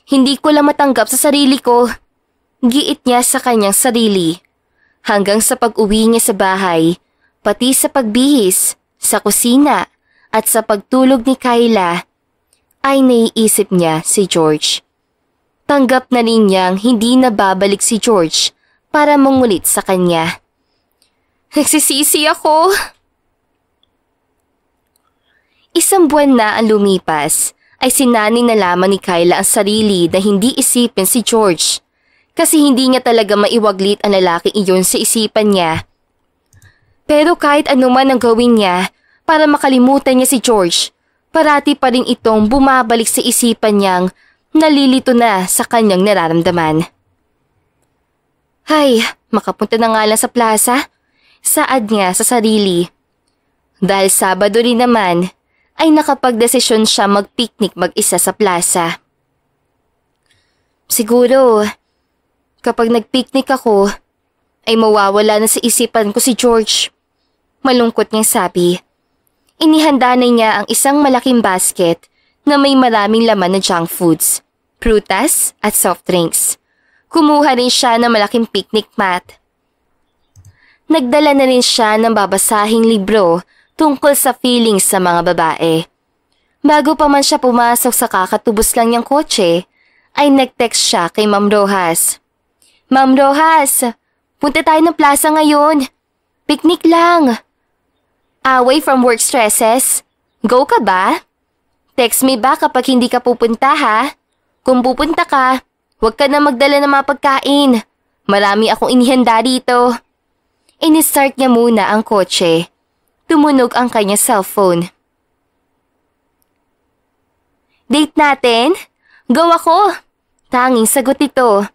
hindi ko lang matanggap sa sarili ko. Giit niya sa kanyang sarili. Hanggang sa pag-uwi niya sa bahay, pati sa pagbihis, sa kusina, at sa pagtulog ni Kyla, ay naiisip niya si George. Tanggap na rin niyang hindi na babalik si George para mangulit sa kanya. Nagsisisi ako. Isang buwan na ang lumipas ay sinani na lamang ni Kyla ang sarili na hindi isipin si George kasi hindi niya talaga maiwaglit ang lalaking iyon sa isipan niya. Pero kahit anuman ang gawin niya para makalimutan niya si George, parati pa rin itong bumabalik sa isipan niyang nalilito na sa kanyang nararamdaman. Ay, makapunta na nga lang sa plaza, saad niya sa sarili. Dahil Sabado rin naman, ay nakapagdesisyon siya mag-picnic mag-isa sa plaza. Siguro, kapag nag-picnic ako, ay mawawala na sa isipan ko si George. Malungkot niyang sabi. Inihanda na niya ang isang malaking basket na may maraming laman na junk foods, prutas at soft drinks. Kumuha rin siya ng malaking picnic mat. Nagdala na rin siya ng babasahing libro tungkol sa feelings sa mga babae. Bago pa man siya pumasok sa kakatubos lang niyang kotse, ay nag-text siya kay Ma'am Rojas. Ma'am Rojas, punta tayo ng plaza ngayon. Picnic lang. Away from work stresses. Go ka ba? Text me back kapag hindi ka pupunta ha. Kung pupunta ka, huwag ka na magdala ng mga pagkain. Marami akong inihanda dito. Ini-start niya muna ang kotse. Tumunog ang kanyang cellphone. Date natin? Go ako! Tanging sagot ito.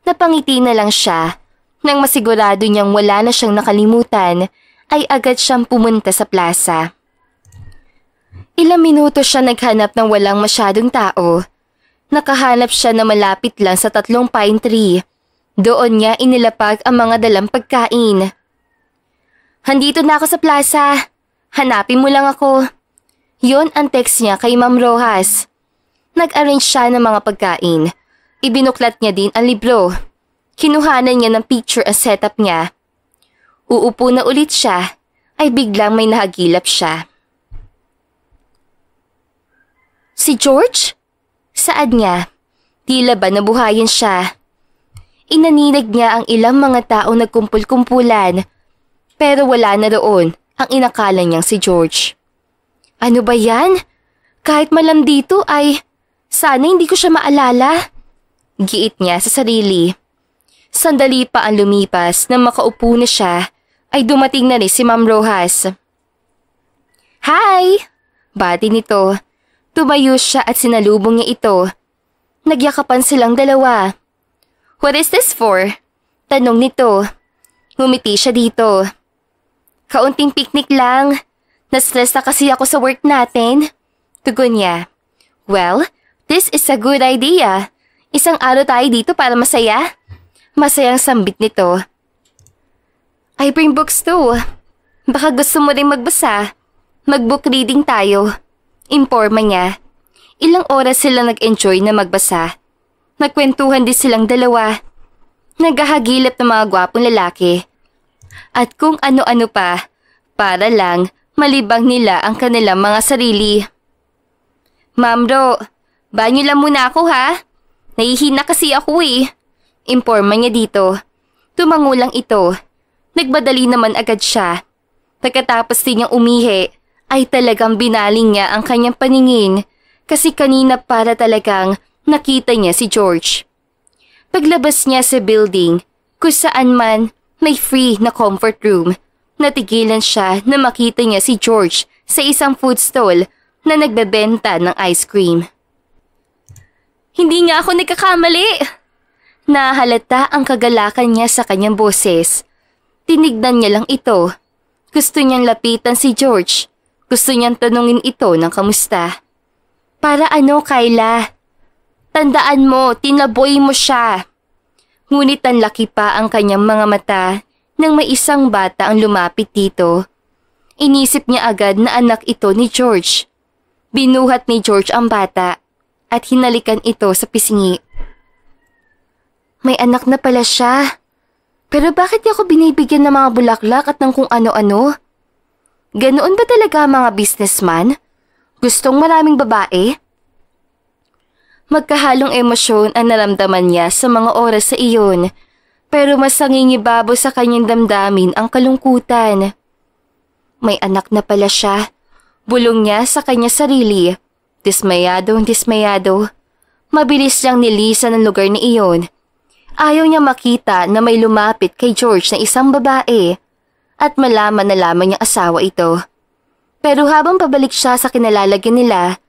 Napangiti na lang siya. Nang masigurado niyang wala na siyang nakalimutan, ay agad siyang pumunta sa plaza. Ilang minuto siya naghanap ng walang masyadong tao. Nakahanap siya na malapit lang sa 3 pine tree. Doon niya inilapag ang mga dalang pagkain. Handito na ako sa plaza. Hanapin mo lang ako. Yon ang text niya kay Ma'am Rojas. Nag-arrange siya ng mga pagkain. Ibinuklat niya din ang libro. Kinuhanan niya ng picture ang setup niya. Uupo na ulit siya, ay biglang may nahagilap siya. Si George? Saad niya? Tila ba nabuhayan siya? Inaninag niya ang ilang mga tao nagkumpul-kumpulan. Pero wala na roon ang inakala niyang si George. Ano ba yan? Kahit malam dito ay sana hindi ko siya maalala. Giit niya sa sarili. Sandali pa ang lumipas nang makaupo na siya ay dumating na rin si Ma'am Rojas. Hi! Bati nito. Tumayo siya at sinalubong niya ito. Nagyakapan silang dalawa. What is this for? Tanong nito. Ngumiti siya dito. Kaunting picnic lang. Na-stress na kasi ako sa work natin. Tugon niya. Well, this is a good idea. Isang araw tayo dito para masaya. Masayang sambit nito. I bring books too. Baka gusto mo rin magbasa. Mag-book reading tayo. Imporma niya. Ilang oras sila nag-enjoy na magbasa. Nagkwentuhan din silang dalawa. Naghahagilap ng mga gwapong lalaki. At kung ano-ano pa, para lang malibang nila ang kanilang mga sarili. Ma'am Ro, banyo lang muna ako ha. Nahihina kasi ako eh. Imporma niya dito. Tumangulang ito. Nagbadali naman agad siya. Pagkatapos din niyang umihi, ay talagang binaling niya ang kanyang paningin kasi kanina para talagang nakita niya si George. Paglabas niya sa building, kung saan man may free na comfort room, natigilan siya na makita niya si George sa isang food stall na nagbebenta ng ice cream. Hindi nga ako nagkakamali! Nahalata ang kagalakan niya sa kanyang boses. Tinignan niya lang ito. Gusto niyang lapitan si George. Gusto niyang tanungin ito ng kamusta. Para ano, Kyla? Tandaan mo, tinaboy mo siya. Ngunit ang laki pa ang kanyang mga mata nang may isang bata ang lumapit dito. Inisip niya agad na anak ito ni George. Binuhat ni George ang bata at hinalikan ito sa pisngi. May anak na pala siya. Pero bakit niya ako binibigyan ng mga bulaklak at ng kung ano-ano? Ganoon ba talaga ang mga businessman? Gustong maraming babae? Magkahalong emosyon ang naramdaman niya sa mga oras sa iyon, pero mas nangingibabo sa kanyang damdamin ang kalungkutan. May anak na pala siya. Bulong niya sa kanya sarili. Dismayado. Mabilis niyang nilisan ang lugar na iyon. Ayaw niya makita na may lumapit kay George na isang babae at malaman na lamang niyang asawa ito. Pero habang pabalik siya sa kinalalagyan nila,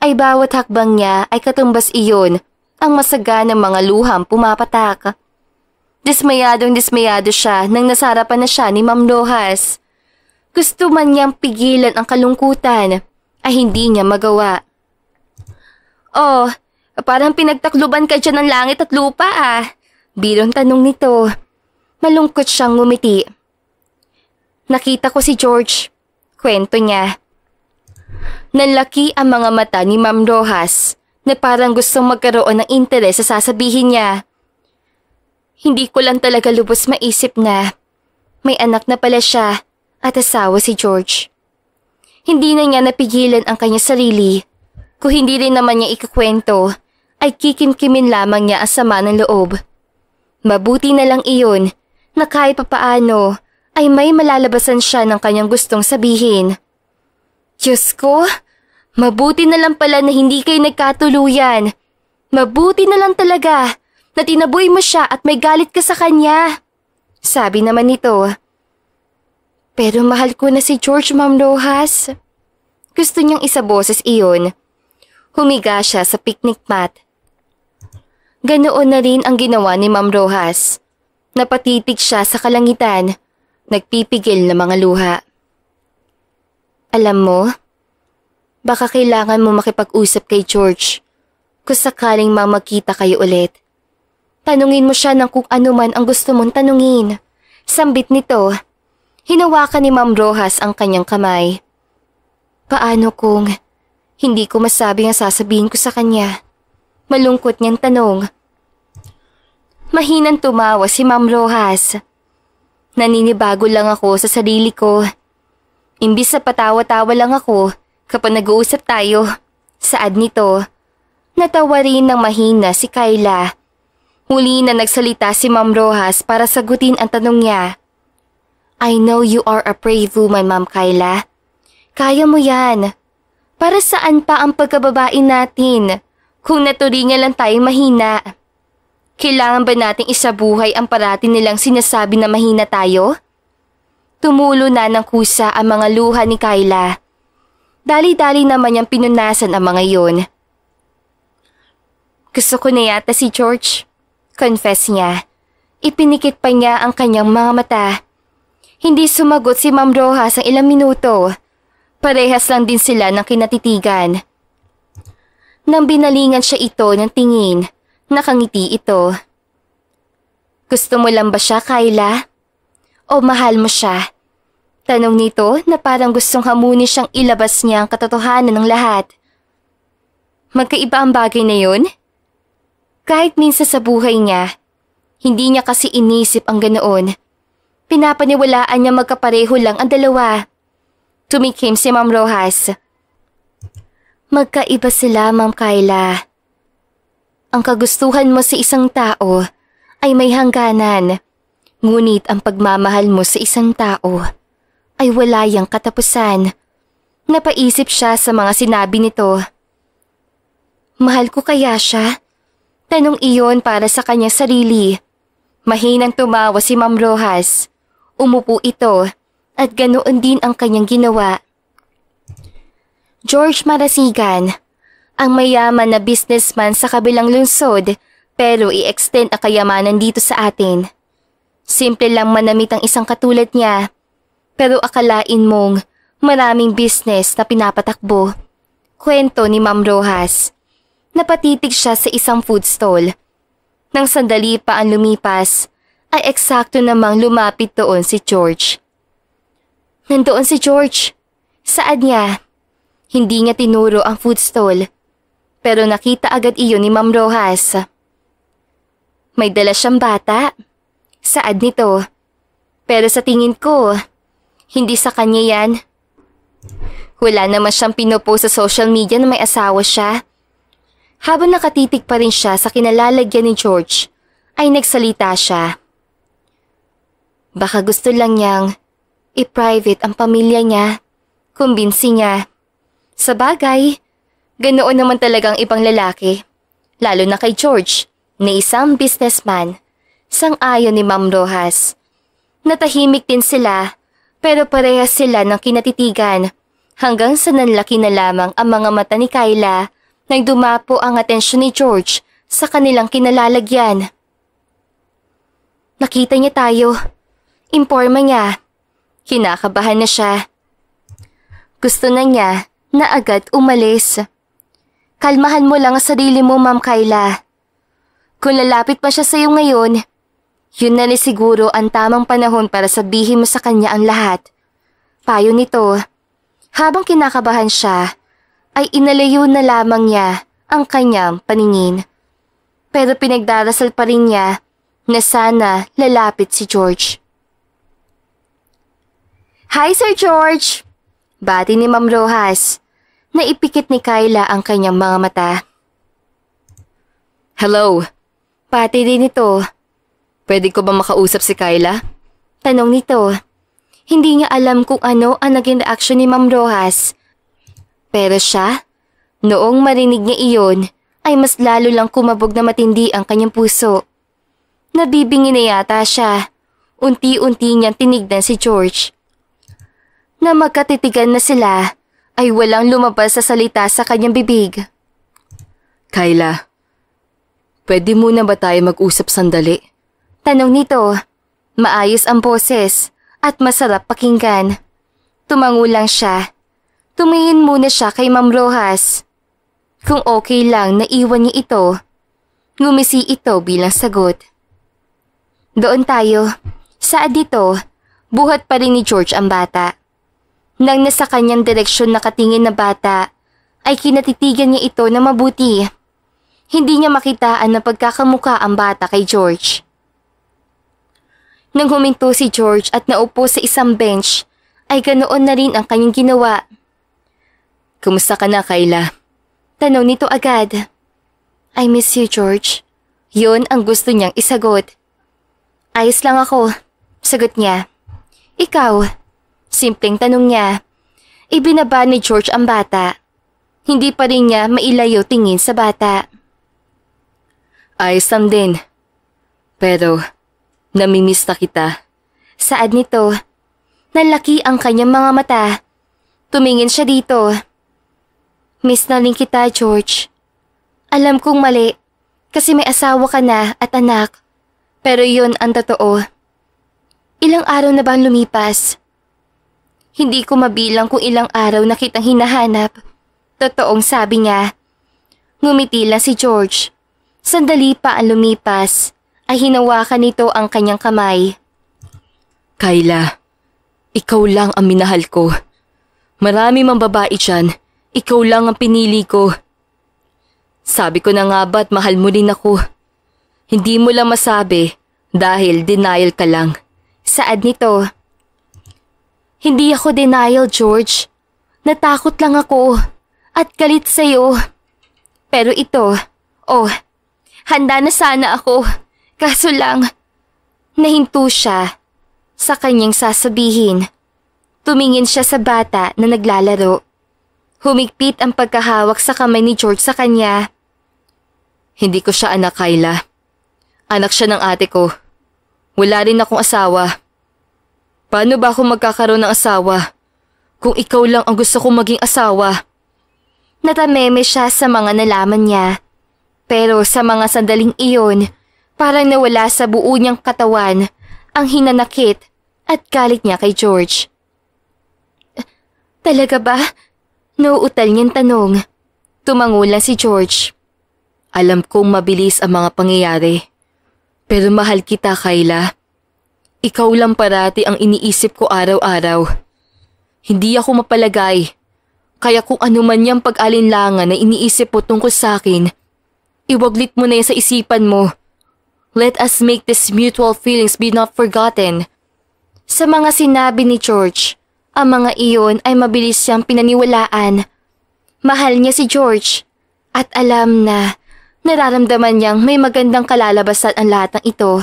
ay bawat hakbang niya ay katumbas iyon ang masaganang mga luhang pumapatak. Dismayado siya nang nasarapan na siya ni Ma'am Rojas. Gusto man niyang pigilan ang kalungkutan ay hindi niya magawa. Oh, parang pinagtakluban ka dyan ng langit at lupa ah. Birong tanong nito. Malungkot siyang ngumiti. Nakita ko si George. Kwento niya. Nanlaki ang mga mata ni Ma'am Rojas na parang gustong magkaroon ng interes sa sasabihin niya. Hindi ko lang talaga lubos maisip na may anak na pala siya at asawa si George. Hindi na niya napigilan ang kanya sarili. Kung hindi rin naman niya ikukwento, ay kikimkimin lamang niya ang sama ng loob. Mabuti na lang iyon na kahit papaano ay may malalabasan siya ng kanyang gustong sabihin. Diyos ko, mabuti na lang pala na hindi kayo nagkatuluyan. Mabuti na lang talaga na tinaboy mo siya at may galit ka sa kanya. Sabi naman nito. Pero mahal ko na si George, Ma'am Rojas. Gusto niyang isaboses iyon. Humiga siya sa picnic mat. Ganoon na rin ang ginawa ni Ma'am Rojas. Napatitig siya sa kalangitan, nagpipigil na mga luha. Alam mo, baka kailangan mo makipag-usap kay George kung sakaling magkita kayo ulit. Tanungin mo siya ng kung ano man ang gusto mong tanungin. Sambit nito, hinawakan ni Ma'am Rojas ang kanyang kamay. Paano kung hindi ko masabi ang sasabihin ko sa kanya? Malungkot niyang tanong. Mahinang tumawa si Ma'am Rojas. Naninibago lang ako sa sarili ko. Imbis na patawa-tawa lang ako kapag nag-uusap tayo. Saad nito, natawa rin ng mahina si Kayla. Huli na nagsalita si Ma'am Rojas para sagutin ang tanong niya. I know you are a brave woman, Ma'am Kayla. Kaya mo yan. Para saan pa ang pagkababae natin kung naturingan lang tayong mahina? Kailangan ba nating isabuhay ang parati nilang sinasabi na mahina tayo? Tumulo na ng kusa ang mga luha ni Kayla. Dali-dali naman niyang pinunasan ang mga iyon. Gusto ko na yata si George. Confess niya. Ipinikit pa niya ang kanyang mga mata. Hindi sumagot si Ma'am Rojas ang ilang minuto. Parehas lang din sila ng kinatitigan. Nang binalingan siya ito ng tingin, nakangiti ito. Gusto mo lang ba siya, Kayla? O mahal mo siya? Tanong nito na parang gustong hamunin siyang ilabas niya ang katotohanan ng lahat. Magkaiba ang bagay na yun? Kahit minsan sa buhay niya, hindi niya kasi inisip ang ganoon. Pinapaniwalaan niya magkapareho lang ang dalawa. Tumikim si Ma'am Rojas. Magkaiba sila, Ma'am Kayla. Ang kagustuhan mo sa isang tao ay may hangganan. Ngunit ang pagmamahal mo sa isang tao ay wala yang katapusan. Napaisip siya sa mga sinabi nito. Mahal ko kaya siya? Tanong iyon para sa kanyang sarili. Mahinang tumawa si Ma'am Rojas. Umupo ito at ganoon din ang kanyang ginawa. George Marasigan, ang mayaman na businessman sa kabilang lungsod pero i-extend ang kayamanan dito sa atin. Simple lang manamit ang isang katulad niya, pero akalain mong maraming business na pinapatakbo. Kwento ni Ma'am Rojas. Napatitig siya sa isang food stall. Nang sandali pa ang lumipas, ay eksakto namang lumapit doon si George. Nandoon si George. Saan niya? Hindi niya tinuro ang food stall, pero nakita agad iyon ni Ma'am Rojas. May dala siyang bata. Saad nito. Pero sa tingin ko, hindi sa kanya yan. Wala naman siyang pinopost sa social media na may asawa siya. Habang nakatitig pa rin siya sa kinalalagyan ni George, ay nagsalita siya. Baka gusto lang niyang i-private ang pamilya niya. Kumbinsi niya. Sa bagay, ganoon naman talagang ibang lalaki. Lalo na kay George, na isang businessman. Sang-ayon ni Ma'am Rojas. Natahimik din sila, pero parehas sila ng kinatitigan. Hanggang sa nanlaki na lamang ang mga mata ni Kyla nang dumapo ang atensyon ni George sa kanilang kinalalagyan. Nakita niya tayo. Imporma niya. Kinakabahan na siya. Gusto na niya na agad umalis. Kalmahan mo lang ang sarili mo, Ma'am Kyla. Kung lalapit pa siya sa iyo ngayon, yun na rin siguro ang tamang panahon para sabihin mo sa kanya ang lahat. Payo nito. Habang kinakabahan siya, ay inalayo na lamang niya ang kanyang paningin. Pero pinagdarasal pa rin niya na sana lalapit si George. Hi, Sir George! Bati ni Ma'am Rojas. Naipikit ni Kyla ang kanyang mga mata. Hello! Pati din ito. Pwede ko ba makausap si Kyla? Tanong nito. Hindi niya alam kung ano ang naging reaksyon ni Ma'am Rojas. Pero siya, noong marinig niya iyon, ay mas lalo lang kumabog na matindi ang kanyang puso. Nabibingi na yata siya. Unti-unti niyang tinignan si George. Na magkatitigan na sila, ay walang lumabas sa salita sa kanyang bibig. Kyla, pwede muna ba tayo mag-usap sandali? Tanong nito. Maayos ang boses at masarap pakinggan. Tumango lang siya. Tumingin muna siya kay Ma'am Rojas. Kung okay lang na iwan niya ito, ngumisi ito bilang sagot. Doon tayo. Saad dito, buhat pa rin ni George ang bata. Nang nasa kanyang direksyon nakatingin na bata, ay kinatitigan niya ito na mabuti. Hindi niya makitaan na pagkakamuka ang bata kay George. Nang huminto si George at naupo sa isang bench, ay ganoon na rin ang kanyang ginawa. Kumusta ka na, Kyla? Tanong nito agad. I miss you, George. Yun ang gusto niyang isagot. Ayos lang ako, sagot niya. Ikaw? Simpleng tanong niya. Ibinaba ni George ang bata. Hindi pa rin niya mailayo tingin sa bata. Ayos lang din. Pero namimiss na kita. Saad nito. Nalaki ang kanyang mga mata. Tumingin siya dito. Miss na rin kita, George. Alam kong mali, kasi may asawa ka na at anak. Pero yun ang totoo. Ilang araw na bang lumipas? Hindi ko mabilang kung ilang araw na kitang hinahanap. Totoong sabi niya. Ngumiti lang si George. Sandali pa ang lumipas, ay hinawakan nito ang kanyang kamay. Kyla, ikaw lang ang minahal ko. Marami mang babae dyan, ikaw lang ang pinili ko. Sabi ko na nga ba't mahal mo din ako. Hindi mo lang masabi dahil denial ka lang. Saad nito. Hindi ako denial, George. Natakot lang ako at galit sa'yo. Pero ito, handa na sana ako. Kaso lang, nahinto siya sa kanyang sasabihin. Tumingin siya sa bata na naglalaro. Humigpit ang pagkahawak sa kamay ni George sa kanya. Hindi ko siya anak, Kyla. Anak siya ng ate ko. Wala rin akong asawa. Paano ba ako magkakaroon ng asawa kung ikaw lang ang gusto kong maging asawa? Natameme siya sa mga nalaman niya. Pero sa mga sandaling iyon, parang nawala sa buo niyang katawan ang hinanakit at galit niya kay George. Talaga ba? Nauutal niyang tanong. Tumango lang si George. Alam kong mabilis ang mga pangyayari. Pero mahal kita, Kyla. Ikaw lang parati ang iniisip ko araw-araw. Hindi ako mapalagay. Kaya kung ano man yung pag-alinlangan na iniisip mo tungkol sa akin, iwaglit mo na yan sa isipan mo. Let us make these mutual feelings be not forgotten. Sa mga sinabi ni George, ang mga iyon ay mabilis siyang pinaniwalaan. Mahal niya si George at alam na nararamdaman niyang may magandang kalalabasan ang lahat ng ito.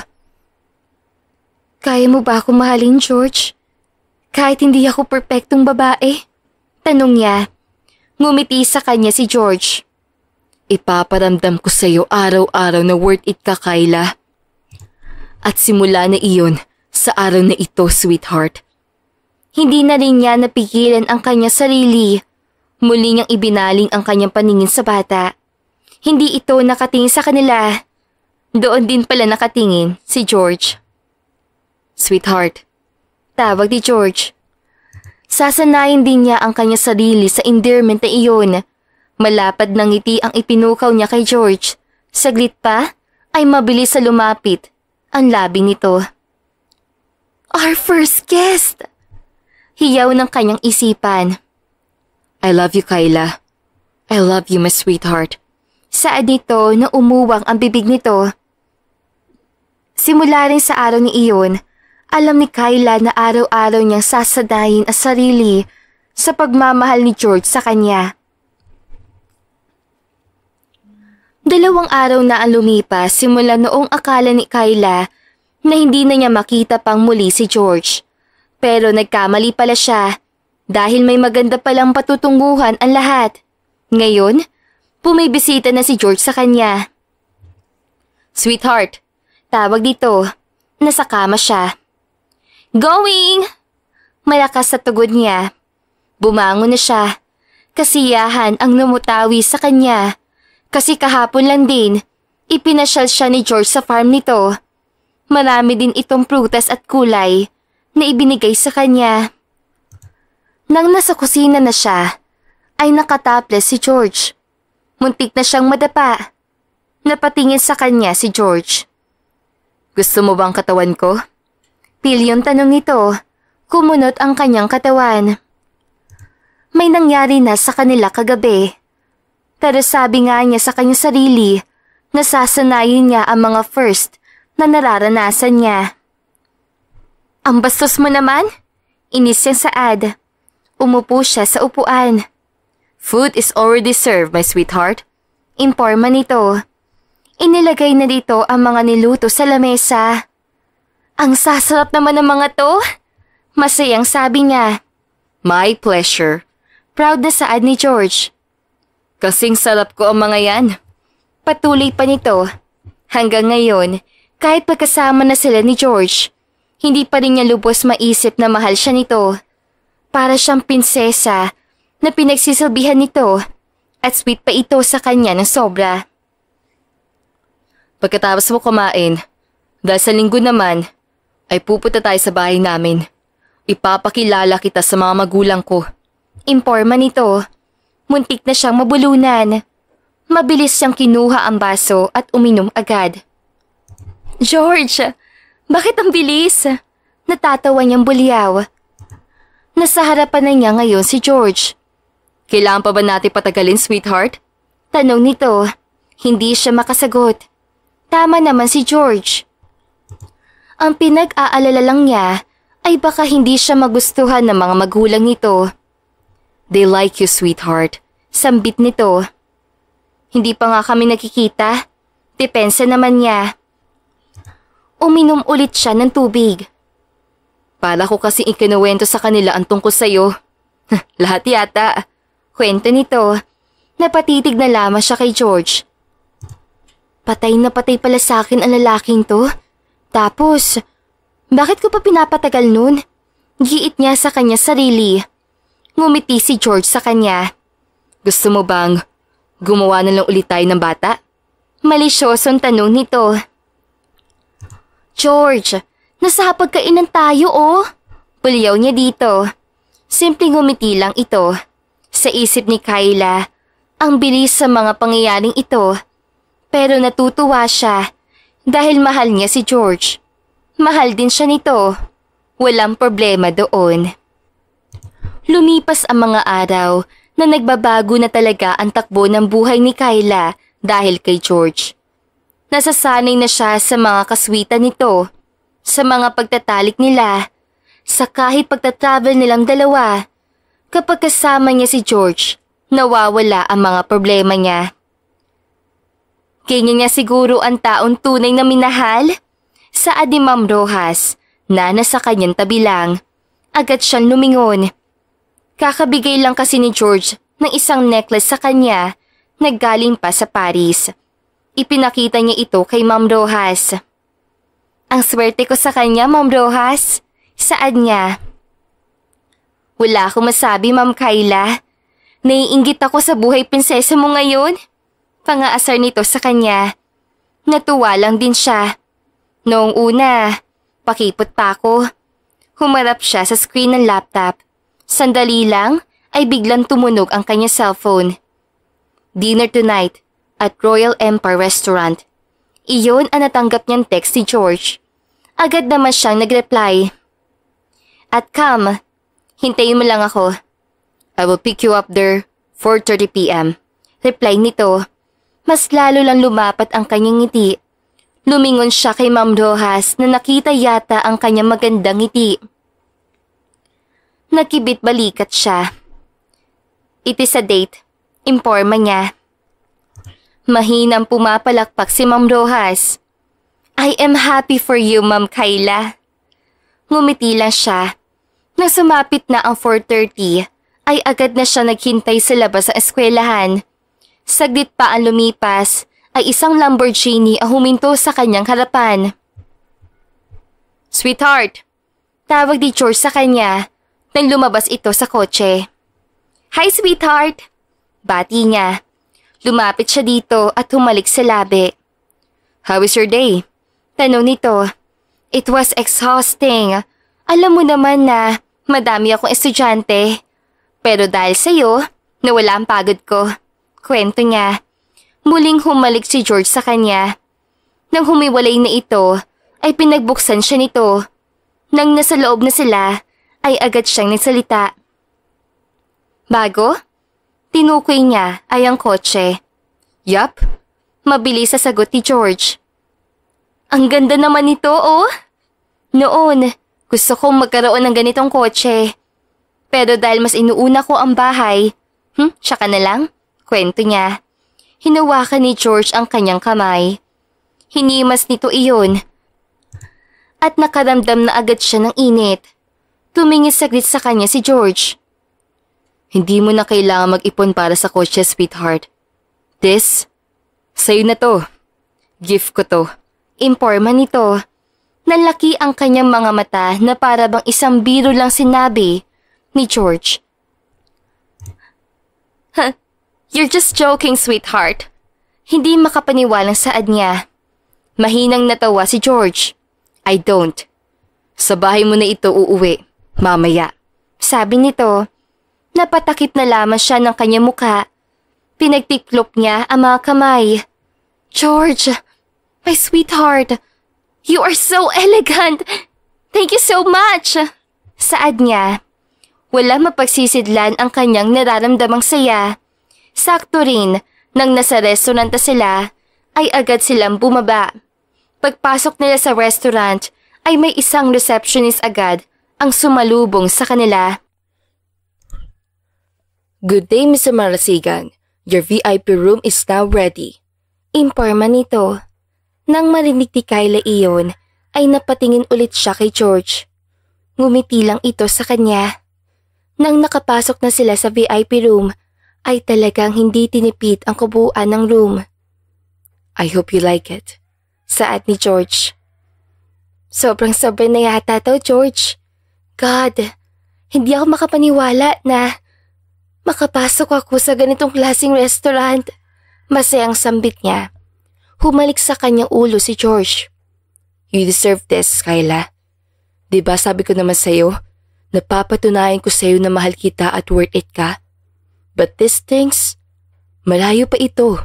Kaya mo ba akong mahalin, George? Kahit hindi ako perpektong babae? Tanong niya. Ngumiti sa kanya si George. Ipaparamdam ko sa iyo araw-araw na worth it ka, Kyla. At simula na iyon sa araw na ito, sweetheart. Hindi na rin niya napigilan ang kanyang sarili. Muli niyang ibinaling ang kanyang paningin sa bata. Hindi ito nakatingin sa kanila. Doon din pala nakatingin si George. Sweetheart, tawag ni George. Sasanayin din niya ang kanyang sarili sa endearment na iyon. Malapad ng ngiti ang ipinukaw niya kay George. Saglit pa ay mabilis sa lumapit ang labi nito. Our first guest! Hiyaw ng kanyang isipan. I love you, Kyla. I love you, my sweetheart. Saad nito na umuwang ang bibig nito. Simula rin sa araw ni iyon, alam ni Kyla na araw-araw niyang sasadayin ang sarili sa pagmamahal ni George sa kanya. 2 araw na ang lumipas simula noong akala ni Kyla na hindi na niya makita pang muli si George. Pero nagkamali pala siya dahil may maganda palang patutunguhan ang lahat. Ngayon, bumibisita na si George sa kanya. Sweetheart, tawag dito. Nasa kama siya. Going! Malakas sa tugon niya. Bumangon na siya. Kasiyahan ang numutawi sa kanya. Kasi kahapon lang din, ipinasyal siya ni George sa farm nito. Marami din itong prutas at kulay na ibinigay sa kanya. Nang nasa kusina na siya, ay nakatopless si George. Muntik na siyang madapa. Napatingin sa kanya si George. Gusto mo bang katawan ko? Pilyong tanong nito, kumunot ang kanyang katawan. May nangyari na sa kanila kagabi. Pero sabi nga niya sa kanyang sarili, nasasanayin niya ang mga first na nararanasan niya. Ang bastos mo naman? Inis niyang saad. Umupo siya sa upuan. Food is already served, my sweetheart. Imporma nito. Inilagay na dito ang mga niluto sa lamesa. Ang sasarap naman ng mga to. Masayang sabi niya. My pleasure. Proud na saad ni George. Kasing sarap ko ang mga yan. Patuloy pa nito. Hanggang ngayon, kahit pagkasama na sila ni George, hindi pa rin niya lubos maisip na mahal siya nito. Para siyang prinsesa na pinagsisilbihan nito at sweet pa ito sa kanya ng sobra. Pagkatapos mo kumain, dahil sa linggo naman, ay pupunta tayo sa bahay namin. Ipapakilala kita sa mga magulang ko. Imporma nito. Muntik na siyang mabulunan. Mabilis siyang kinuha ang baso at uminom agad. George, bakit ang bilis? Natatawa niyang bulyaw. Nasa harapan na niya ngayon si George. Kailangan pa ba natin patagalin, sweetheart? Tanong nito. Hindi siya makasagot. Tama naman si George. Ang pinag-aalala lang niya ay baka hindi siya magustuhan ng mga magulang nito. They like you, sweetheart. Sambit nito. Hindi pa nga kami nakikita. Depensa naman niya. Uminom ulit siya ng tubig. Pala ko kasi ikinuwento sa kanila ang tungkol sa'yo. Lahat yata. Kwento nito. Napatitig na lamang siya kay George. Patay na patay pala sa akin ang lalaking to. Tapos, bakit ko pa pinapatagal nun? Giit niya sa kanya sarili. Ngumiti si George sa kanya. Gusto mo bang gumawa na lang ulit tayo ng bata? Malisyosong tanong nito. George, nasa hapagkainan tayo oh. Pulyaw niya dito. Simpleng ngumiti lang ito. Sa isip ni Kyla, ang bilis sa mga pangyayaring ito. Pero natutuwa siya dahil mahal niya si George. Mahal din siya nito. Walang problema doon. Lumipas ang mga araw na nagbabago na talaga ang takbo ng buhay ni Kyla dahil kay George. Nasasanay na siya sa mga kaswitan nito, sa mga pagtatalik nila, sa kahit pagtatravel nilang dalawa. Kapag kasama niya si George, nawawala ang mga problema niya. Ganyan niya siguro ang taong tunay na minahal? Saad ni Ma'am Rojas na nasa kanyang tabi lang. Agad siyang lumingon. Kakabigay lang kasi ni George ng isang necklace sa kanya na galing pa sa Paris. Ipinakita niya ito kay Ma'am Rojas. Ang swerte ko sa kanya, Ma'am Rojas. Saad niya. Wala akong masabi, Ma'am Kyla. Naiinggit ako sa buhay prinsesa mo ngayon. Pangaasar nito sa kanya. Natuwa lang din siya. Noong una, pakipot pa ako. Humarap siya sa screen ng laptop. Sandali lang ay biglang tumunog ang kanya cellphone. Dinner tonight at Royal Empire Restaurant. Iyon ang natanggap niyang text ni George. Agad naman siyang nag-reply. At come, hintayin mo lang ako. I will pick you up there 4:30 p.m. Reply nito. Mas lalo lang lumapat ang kanyang ngiti. Lumingon siya kay Ma'am Rojas na nakita yata ang kanyang magandang ngiti. Nakibit balikat siya. It is a date, imporma niya. Mahinang pumapalakpak si Ma'am Rojas. I am happy for you, Ma'am Kyla. Ngumiti lang siya. Nang sumapit na ang 4:30, ay agad na siya naghintay sa labas ng eskwelahan. Saglit pa ang lumipas, ay isang Lamborghini ang huminto sa kanyang harapan. Sweetheart, tawag ni George sa kanya nang lumabas ito sa kotse. Hi, sweetheart! Bati niya. Lumapit siya dito at humalik sa labi. How is your day? Tanong nito. It was exhausting. Alam mo naman na madami akong estudyante. Pero dahil sa'yo, nawala ang pagod ko. Kwento niya. Muling humalik si George sa kanya. Nang humiwalay na ito, ay pinagbuksan siya nito. Nang nasa loob na sila, ay agad siyang nagsalita. Bago? Tinukoy niya ay ang kotse. Yup, mabilis sa sagot ni George. Ang ganda naman nito, oh. Noon, gusto kong magkaroon ng ganitong kotse. Pero dahil mas inuuna ko ang bahay, tsaka na lang, kwento niya. Hinawakan ni George ang kanyang kamay. Hinimas nito iyon. At nakaramdam na agad siya ng init. Tumingin saglit sa kanya si George. Hindi mo na kailangan mag-ipon para sa kotse, sweetheart. This, sa'yo na to. Gift ko to. Imporma nito. Nalaki ang kanyang mga mata na para bang isang biro lang sinabi ni George. You're just joking, sweetheart. Hindi makapaniwalang saad niya. Mahinang natawa si George. I don't. Sa bahay mo na ito uuwi, mamaya. Sabi nito. Napatakip na lamang siya ng kanyang muka. Pinagtiklop niya ang mga kamay. George, my sweetheart, you are so elegant. Thank you so much. Saad niya. Wala mapagsisidlan ang kanyang nararamdamang saya. Sakto rin, nang nasa restaurant na sila, ay agad silang bumaba. Pagpasok nila sa restaurant, ay may isang receptionist agad ang sumalubong sa kanila. Good day, Mr. Marasigan. Your VIP room is now ready. Imporma nito. Nang marinig ni Kyla iyon, ay napatingin ulit siya kay George. Ngumiti lang ito sa kanya. Nang nakapasok na sila sa VIP room, ay talagang hindi tinipid ang kabuuan ng room. I hope you like it. Saad ni George. Sobrang-sobra na yata to, George. God, hindi ako makapaniwala na makapasok ako sa ganitong klaseng restaurant. Masayang sambit niya. Humalik sa kanyang ulo si George. You deserve this, Kyla. Diba sabi ko naman sa'yo, napapatunayan ko sa'yo na mahal kita at worth it ka? But these things, malayo pa ito.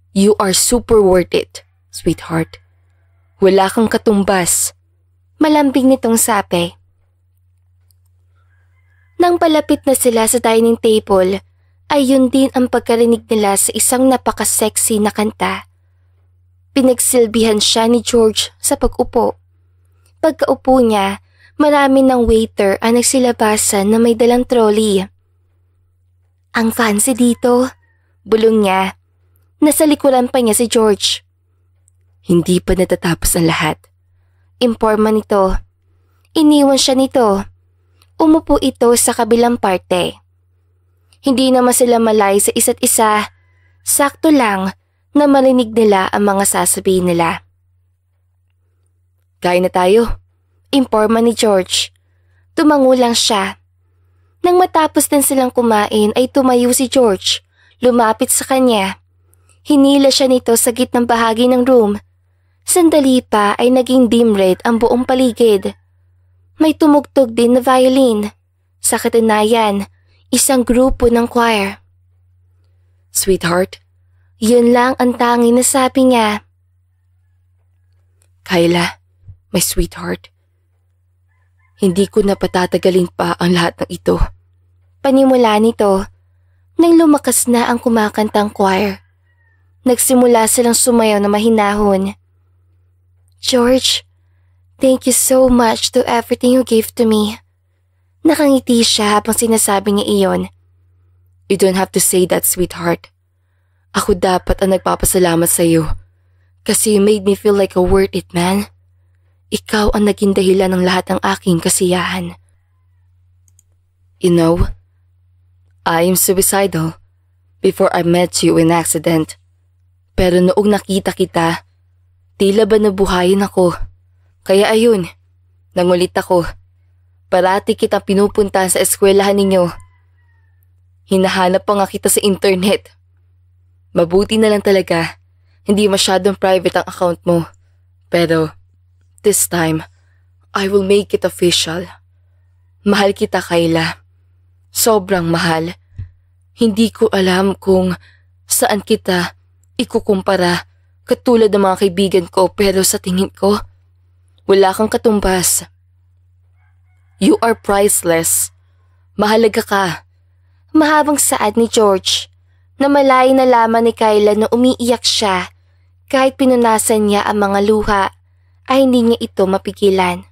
You are super worth it, sweetheart. Wala kang katumbas. Malambing nitong sabi. Nang palapit na sila sa dining table, ay yun din ang pagkarinig nila sa isang napaka-sexy na kanta. Pinagsilbihan siya ni George sa pag-upo. Pagkaupo niya, marami ng waiter ang nagsilabasan na may dalang trolley. Ang fancy dito, bulong niya. Nasa likuran pa niya si George. Hindi pa natatapos ang lahat. Imporma nito. Iniwan siya nito. Umupo ito sa kabilang parte. Hindi naman sila malay sa isa't isa. Sakto lang na marinig nila ang mga sasabihin nila. Kain na tayo, imporma ni George. Tumango lang siya. Nang matapos din silang kumain ay tumayo si George, lumapit sa kanya. Hinila siya nito sa gitnang bahagi ng room. Sandali pa ay naging dim red ang buong paligid. May tumugtog din na violin. Sa katunayan, isang grupo ng choir. Sweetheart, yun lang ang tanging na sabi niya. Kayla, my sweetheart, hindi ko na patatagalin pa ang lahat ng ito. Panimula nito, nang lumakas na ang kumakantang choir. Nagsimula silang sumayaw na mahinahon. George, thank you so much to everything you gave to me. Nakangiti siya habang sinasabi niya iyon. You don't have to say that, sweetheart. Ako dapat ang nagpapasalamat sa iyo kasi you made me feel like a worth it man. Ikaw ang naging dahilan ng lahat ng aking kasiyahan. You know, I am suicidal before I met you in accident. Pero noong nakita kita, tila ba nabuhayin ako. Kaya ayun, nangulit ako. Parati kitang pinupuntahan sa eskwelahan ninyo. Hinahanap pa nga kita sa internet. Mabuti na lang talaga, hindi masyadong private ang account mo. Pero, this time, I will make it official. Mahal kita, Kayla. Sobrang mahal. Hindi ko alam kung saan kita ikukumpara katulad ng mga kaibigan ko pero sa tingin ko, wala kang katumbas. You are priceless. Mahalaga ka. Mahabang saad ni George. Namalay na laman ni Kayla na umiiyak siya. Kahit pinunasan niya ang mga luha, ay hindi niya ito mapigilan.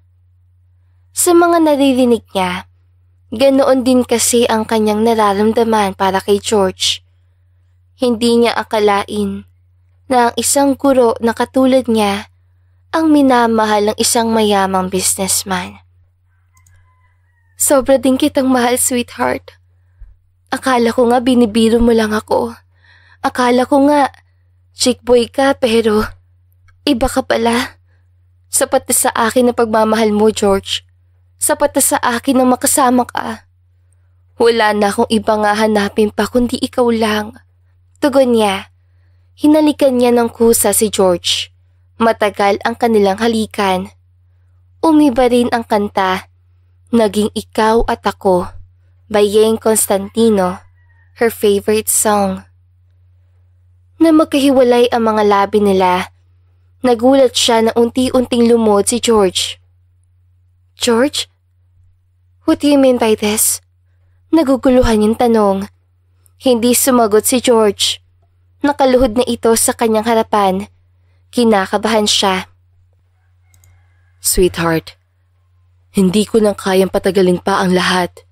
Sa mga naririnig niya, ganoon din kasi ang kanyang nararamdaman para kay George. Hindi niya akalain na ang isang guro na katulad niya ang minamahal ng isang mayamang businessman. Sobra din kitang mahal, sweetheart. Akala ko nga binibiro mo lang ako. Akala ko nga chick boy ka pero iba ka pala. Sapat na sa akin ang pagmamahal mo, George. Sapat na sa akin ang makasama ka. Wala na akong ibang hahanapin pa kundi ikaw lang. Tugon niya. Hinalikan niya ng kusa si George. Matagal ang kanilang halikan. Umiba rin ang kanta, Naging Ikaw at Ako by Yeng Constantino, her favorite song. Na magkahiwalay ang mga labi nila, nagulat siya na unti-unting lumod si George. George? What do you mean by this? Naguguluhan yung tanong. Hindi sumagot si George. Nakaluhod na ito sa kanyang harapan. Kinakabahan siya. Sweetheart, hindi ko nang kayang patagalin pa ang lahat.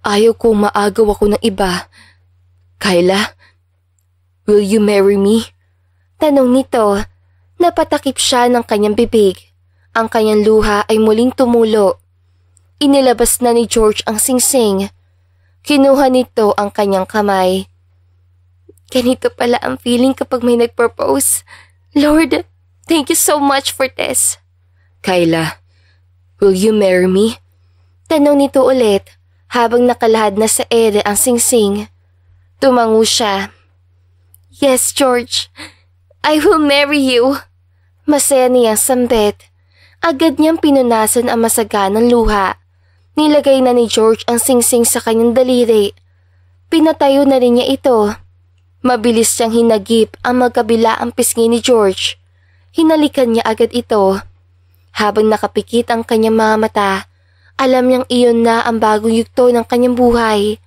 Ayaw kong maagaw ako ng iba. Kayla, will you marry me? Tanong nito. Napatakip siya ng kanyang bibig. Ang kanyang luha ay muling tumulo. Inilabas na ni George ang singsing. Kinuha nito ang kanyang kamay. Ganito pala ang feeling kapag may nag-propose. Lord, thank you so much for this. Kayla, will you marry me? Tanong nito ulit habang nakalahad na sa ere ang singsing. Tumango siya. Yes, George. I will marry you. Masaya niyang sambit. Agad niyang pinunasan ang masaganang luha. Nilagay na ni George ang singsing sa kanyang daliri. Pinatayo na rin niya ito. Mabilis siyang hinagip ang magkabila ang pisngi ni George. Hinalikan niya agad ito. Habang nakapikit ang kanyang mga mata, alam niyang iyon na ang bagong yugto ng kanyang buhay.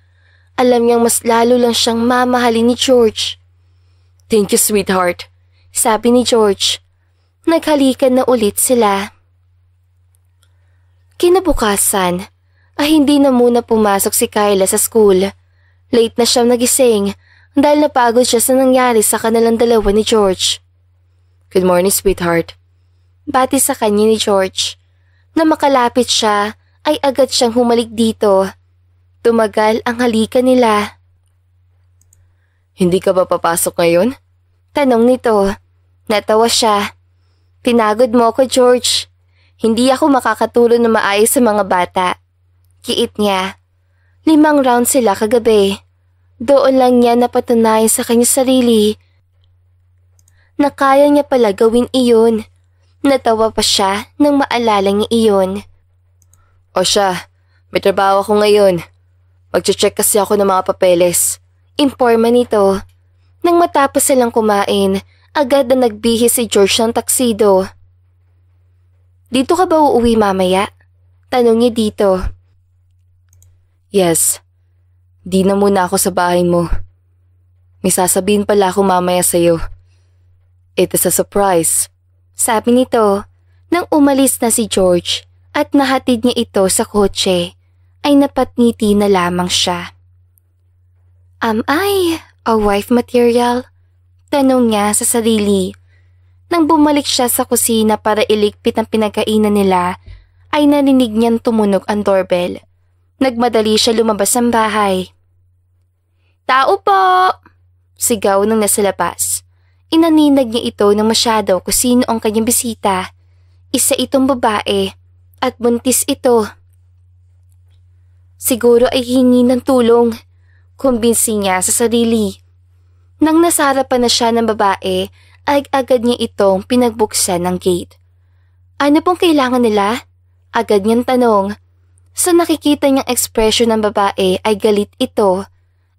Alam niyang mas lalo lang siyang mamahalin ni George. "Thank you, sweetheart," sabi ni George. Naghalikan na ulit sila. Kinabukasan, hindi na muna pumasok si Kyla sa school. Late na siyang nagising dahil napagod siya sa nangyari sa kanilang dalawa ni George. "Good morning, sweetheart." Bati sa kanya ni George. Na makalapit siya ay agad siyang humalik dito. Tumagal ang halikan nila. "Hindi ka ba papasok ngayon?" Tanong nito. Natawa siya. "Pinagod mo ko, George. Hindi ako makakatulong na maayos sa mga bata." Kiit niya. 5 round sila kagabi. Doon lang niya napatunayan sa kanya sarili na kaya niya pala gawin iyon. Natawa pa siya nang maalala niya iyon. "O siya, may trabaho ako ngayon. Magche-check kasi ako ng mga papeles." Informa nito. Nang matapos silang kumain, agad na nagbihis si George ng taksido. "Dito ka ba uuwi mamaya?" Tanong niya dito. "Yes. Di na muna ako sa bahay mo. May sasabihin pala ako mamaya sa'yo. It is a surprise." Sabi nito. Nang umalis na si George at nahatid niya ito sa kotse, ay napatngiti na lamang siya. "Am I a wife material?" Tanong niya sa sarili. Nang bumalik siya sa kusina para iligpit ang pinagkainan nila, ay narinig niyang tumunog ang doorbell. Nagmadali siya lumabas ng bahay. "Tao po!" Sigaw nang nasa labas. Inaninag niya ito ng masyado kung sino ang kanyang bisita. Isa itong babae at buntis ito. Siguro ay hingi ng tulong. Kumbinsi niya sa sarili. Nang nasarapan na siya ng babae, ay agad niya itong pinagbuksan ng gate. "Ano pong kailangan nila?" Agad niyang tanong. Sa nakikita niyang ekspresyon ng babae ay galit ito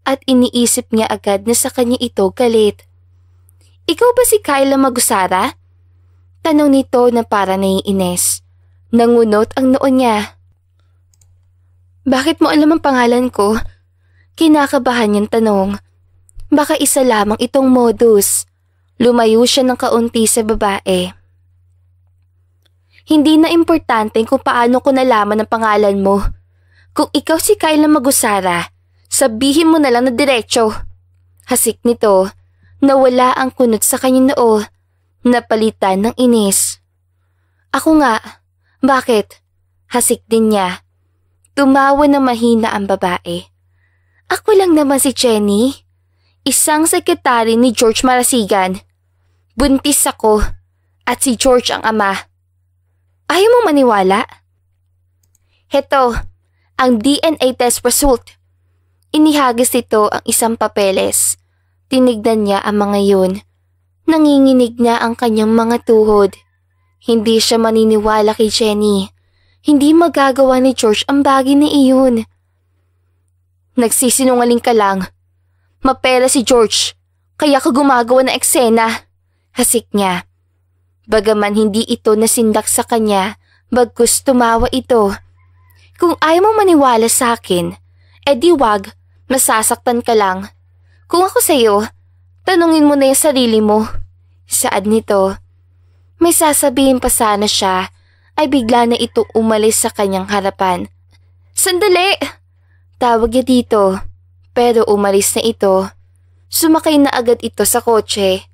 at iniisip niya agad na sa kanya ito galit. "Ikaw ba si Kyla Magusara?" Tanong nito na para naiinis. Nangunot ang noo niya. "Bakit mo alam ang pangalan ko?" Kinakabahan niyang tanong. Baka isa lamang itong modus. Lumayo siya ng kaunti sa babae. "Hindi na importante kung paano ko nalaman ang pangalan mo. Kung ikaw si Kyla Magusara, sabihin mo na lang na diretso." Hasik nito. Nawala ang kunot sa kanyang noo. Napalitan ng inis. "Ako nga. Bakit?" Hasik din niya. Tumawa na mahina ang babae. "Ako lang naman si Jenny. Isang sekretary ni George Marasigan. Buntis ako at si George ang ama. Ayaw mo maniwala? Heto, ang DNA test result." Inihagis nito ang isang papeles. Tinignan niya ang mga yun. Nanginginig na ang kanyang mga tuhod. Hindi siya maniniwala kay Jenny. Hindi magagawa ni George ang bagay na iyon. "Nagsisinungaling ka lang. Mapera si George, kaya ka gumagawa ng eksena." Hasik niya. Bagaman hindi ito nasindak sa kanya, bagkus tumawa ito. "Kung ayaw mo maniwala sa akin, edi wag, masasaktan ka lang. Kung ako sa'yo, tanungin mo na yung sarili mo." Saad nito. May sasabihin pa sana siya, ay bigla na ito umalis sa kanyang harapan. "Sandali!" Tawag niya dito, pero umalis na ito. Sumakay na agad ito sa kotse.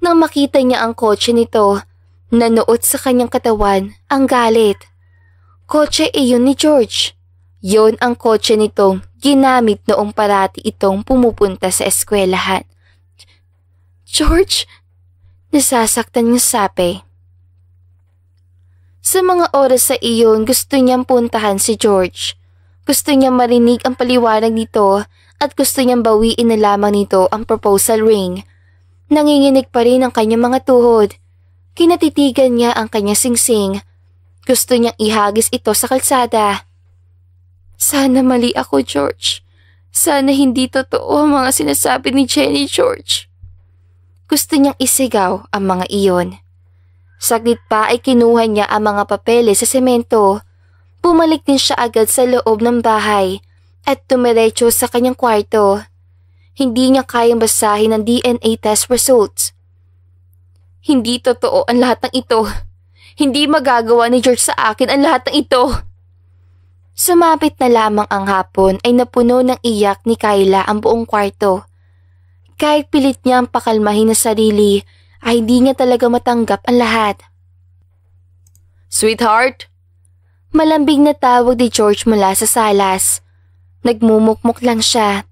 Nang makita niya ang kotse nito, nanuot sa kanyang katawan ang galit. Kotse iyon ni George. Yon ang kotse nitong ginamit noong parati itong pumupunta sa eskwelahan. "George!" Nasasaktan yung sabi. Sa mga oras sa iyon, gusto niyang puntahan si George. Gusto niyang marinig ang paliwanag nito at gusto niyang bawiin na lamang nito ang proposal ring. Nanginginig pa rin ang kanyang mga tuhod. Kinatitigan niya ang kanyang singsing. Gusto niyang ihagis ito sa kalsada. "Sana mali ako, George. Sana hindi totoo ang mga sinasabi ni Jenny, George." Gusto niyang isigaw ang mga iyon. Saglit pa ay kinuha niya ang mga papeles sa semento. Bumalik din siya agad sa loob ng bahay at tumiretso sa kanyang kwarto. Hindi niya kayang basahin ang DNA test results. Hindi totoo ang lahat ng ito. Hindi magagawa ni George sa akin ang lahat ng ito. Sumapit na lamang ang hapon ay napuno ng iyak ni Kyla ang buong kwarto. Kahit pilit niyang pakalmahin ang sarili, ay hindi niya talaga matanggap ang lahat. Sweetheart? Malambing na tawag ni George mula sa salas. Nagmumukmuk lang siya.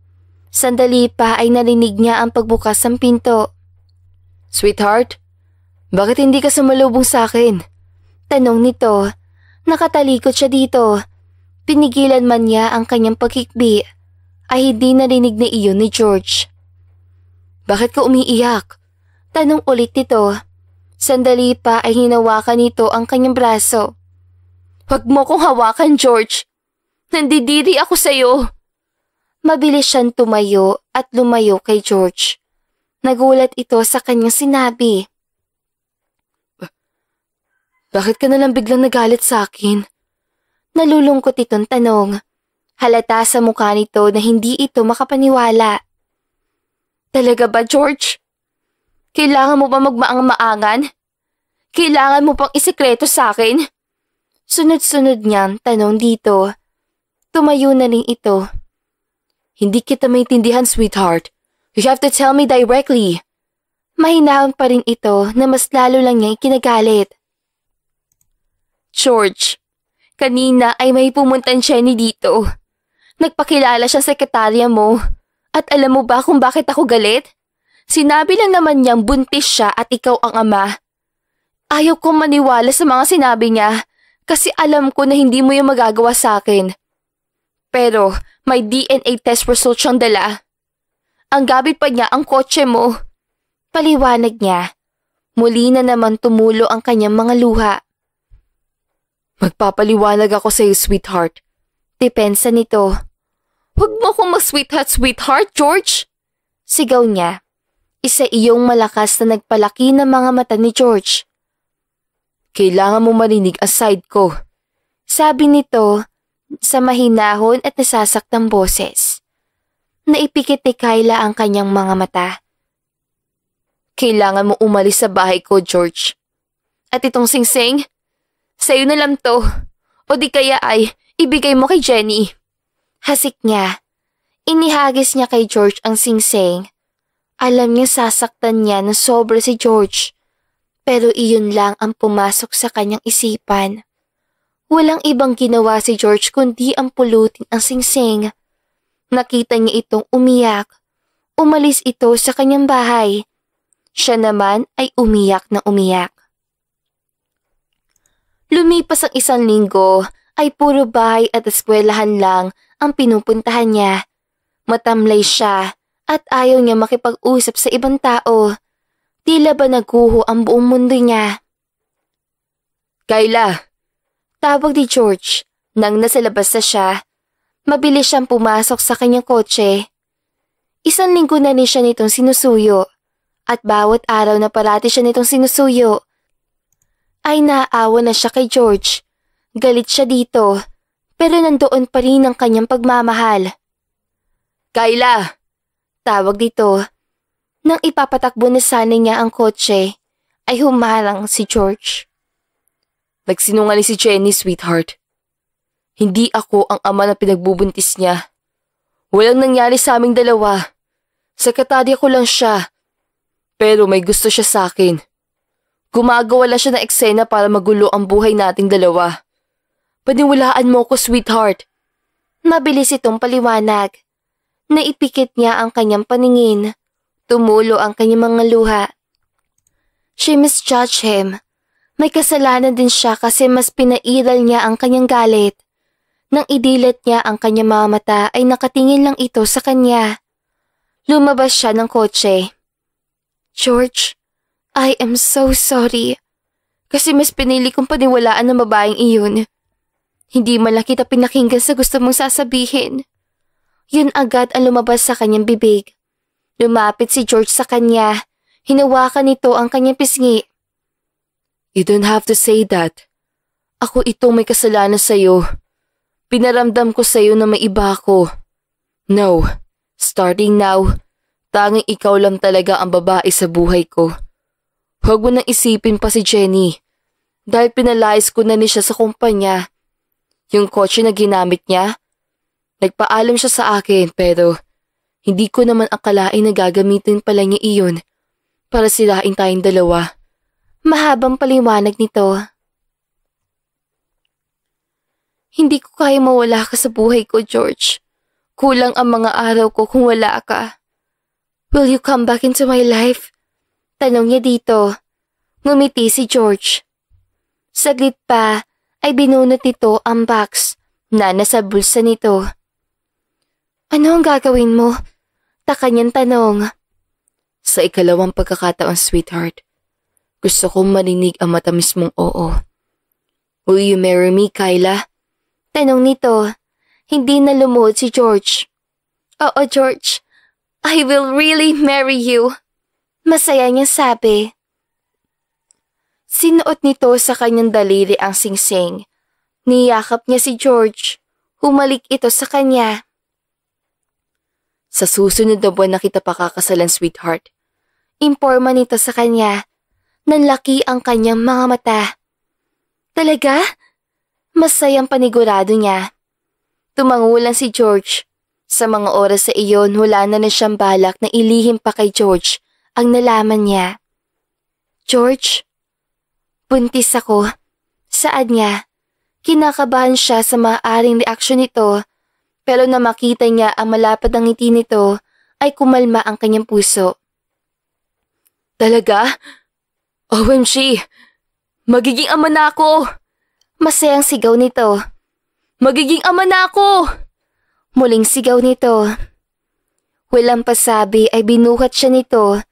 Sandali pa ay narinig niya ang pagbukas ng pinto. Sweetheart? Bakit hindi ka sumalubong sa akin? Tanong nito. Nakatalikod siya dito. Pinigilan man niya ang kanyang paghikbi, ay hindi narinig na iyon ni George. Bakit ka umiiyak? Tanong ulit nito. Sandali pa ay hinawakan nito ang kanyang braso. Huwag mo kong hawakan, George. Nandidiri ako sa'yo. Mabilis siyang tumayo at lumayo kay George. Nagulat ito sa kanyang sinabi. Bakit ka nalang biglang nagalit sa akin? Nalulungkot itong tanong. Halata sa mukha nito na hindi ito makapaniwala. Talaga ba, George? Kailangan mo ba magmaang-maangan? Kailangan mo pang isikreto sa akin? Sunod-sunod niyang tanong dito. Tumayo na rin ito. Hindi kita maintindihan, sweetheart. You have to tell me directly. Mahinahon pa rin ito na mas lalo lang niya ikinagalit. George, kanina ay may pumuntan Jenny dito. Nagpakilala siya sa sekretarya mo. At alam mo ba kung bakit ako galit? Sinabi lang naman niyang buntis siya at ikaw ang ama. Ayaw kong maniwala sa mga sinabi niya kasi alam ko na hindi mo yung magagawa sa akin. Pero may DNA test result siyang dala. Ang gamit pa niya ang kotse mo. Paliwanag niya. Muli na naman tumulo ang kanyang mga luha. Magpapaliwanag ako sa iyo, sweetheart. Depensa nito. Huwag mo akong mag-sweetheart, George! Sigaw niya. Isa iyong malakas na nagpalaki ng mga mata ni George. Kailangan mo marinig ang side ko. Sabi nito sa mahinahon at nasasaktang boses. Naipikit ni Kyla ang kanyang mga mata. Kailangan mo umalis sa bahay ko, George. At itong singsing, sa'yo na lang to. O di kaya ay ibigay mo kay Jenny. Hasik niya. Inihagis niya kay George ang singsing. Alam niya sasaktan niya na sobra si George. Pero iyon lang ang pumasok sa kanyang isipan. Walang ibang ginawa si George kundi ang pulutin ang singsing. Nakita niya itong umiyak. Umalis ito sa kanyang bahay. Siya naman ay umiyak na umiyak. Lumipas ang 1 linggo ay puro bahay at eskwelahan lang ang pinupuntahan niya. Matamlay siya at ayaw niya makipag-usap sa ibang tao. Tila ba naguho ang buong mundo niya. Kyla! Tawag ni George nang nasa labas na siya. Mabilis siyang pumasok sa kanyang kotse. 1 linggo na rin siya nitong sinusuyo. At bawat araw na parati siya nitong sinusuyo, ay naaawa na siya kay George. Galit siya dito, pero nandoon pa rin ang kanyang pagmamahal. Kyla! Tawag dito. Nang ipapatakbo na sana niya ang kotse, ay humarang si George. Nagsinungaling si Jenny, sweetheart. Hindi ako ang ama na pinagbubuntis niya. Walang nangyari sa aming dalawa. Sekretarya ko lang siya. Pero may gusto siya sa akin. Gumagawa lang siya ng eksena para magulo ang buhay nating dalawa. Paniwalaan mo ko, sweetheart. Mabilis itong paliwanag. Naipikit niya ang kanyang paningin. Tumulo ang kanyang mga luha. She misjudged him. May kasalanan din siya kasi mas pinairal niya ang kanyang galit. Nang idilat niya ang kanyang mga mata ay nakatingin lang ito sa kanya. Lumabas siya ng kotse. George, I am so sorry. Kasi mas pinili kong paniwalaan ng babaeng iyon. Hindi man lang kita pinakinggan sa gusto mong sasabihin. Yun agad ang lumabas sa kanyang bibig. Lumapit si George sa kanya. Hinawakan nito ang kanyang pisngi. You don't have to say that. Ako itong may kasalanan sa'yo. Pinaramdam ko sa'yo na may iba ako. No, starting now, tanging ikaw lang talaga ang babae sa buhay ko. Huwag mo nang isipin pa si Jenny. Dahil pinalayas ko na niya sa kumpanya. Yung kotse na ginamit niya, nagpaalam siya sa akin pero hindi ko naman akalain na gagamitin pala niya iyon para sirain tayong dalawa. Mahabang paliwanag nito. Hindi ko kaya mawala ka sa buhay ko, George. Kulang ang mga araw ko kung wala ka. Will you come back into my life? Tanong niya dito. Ngumiti si George. Saglit pa ay binunot nito ang box na nasa bulsa nito. Ano ang gagawin mo? Taka niyang tanong. Sa ikalawang pagkakataon, sweetheart, gusto kong marinig ang matamis mong oo. Will you marry me, Kyla? Tanong nito. Hindi na lumuhod si George. Oo, George. I will really marry you. Masaya niyang sabi. Sinuot nito sa kanyang daliri ang singsing. Niyakap niya si George. Humalik ito sa kanya. Sa susunod na buwan na kita pakakasalan, sweetheart. Imporma nito sa kanya. Nanlaki ang kanyang mga mata. Talaga? Masayang panigurado niya. Tumangulan si George. Sa mga oras sa iyon, wala na siyang balak na ilihim pa kay George ang nalaman niya. George, buntis ako. Saad niya. Kinakabahan siya sa maaaring reaksyon nito, pero na makita niya ang malapad ng ngiti nito, ay kumalma ang kanyang puso. Talaga? OMG! Magiging ama na ako! Masayang sigaw nito. Magiging ama na ako! Muling sigaw nito. Walang pasabi ay binuhat siya nito.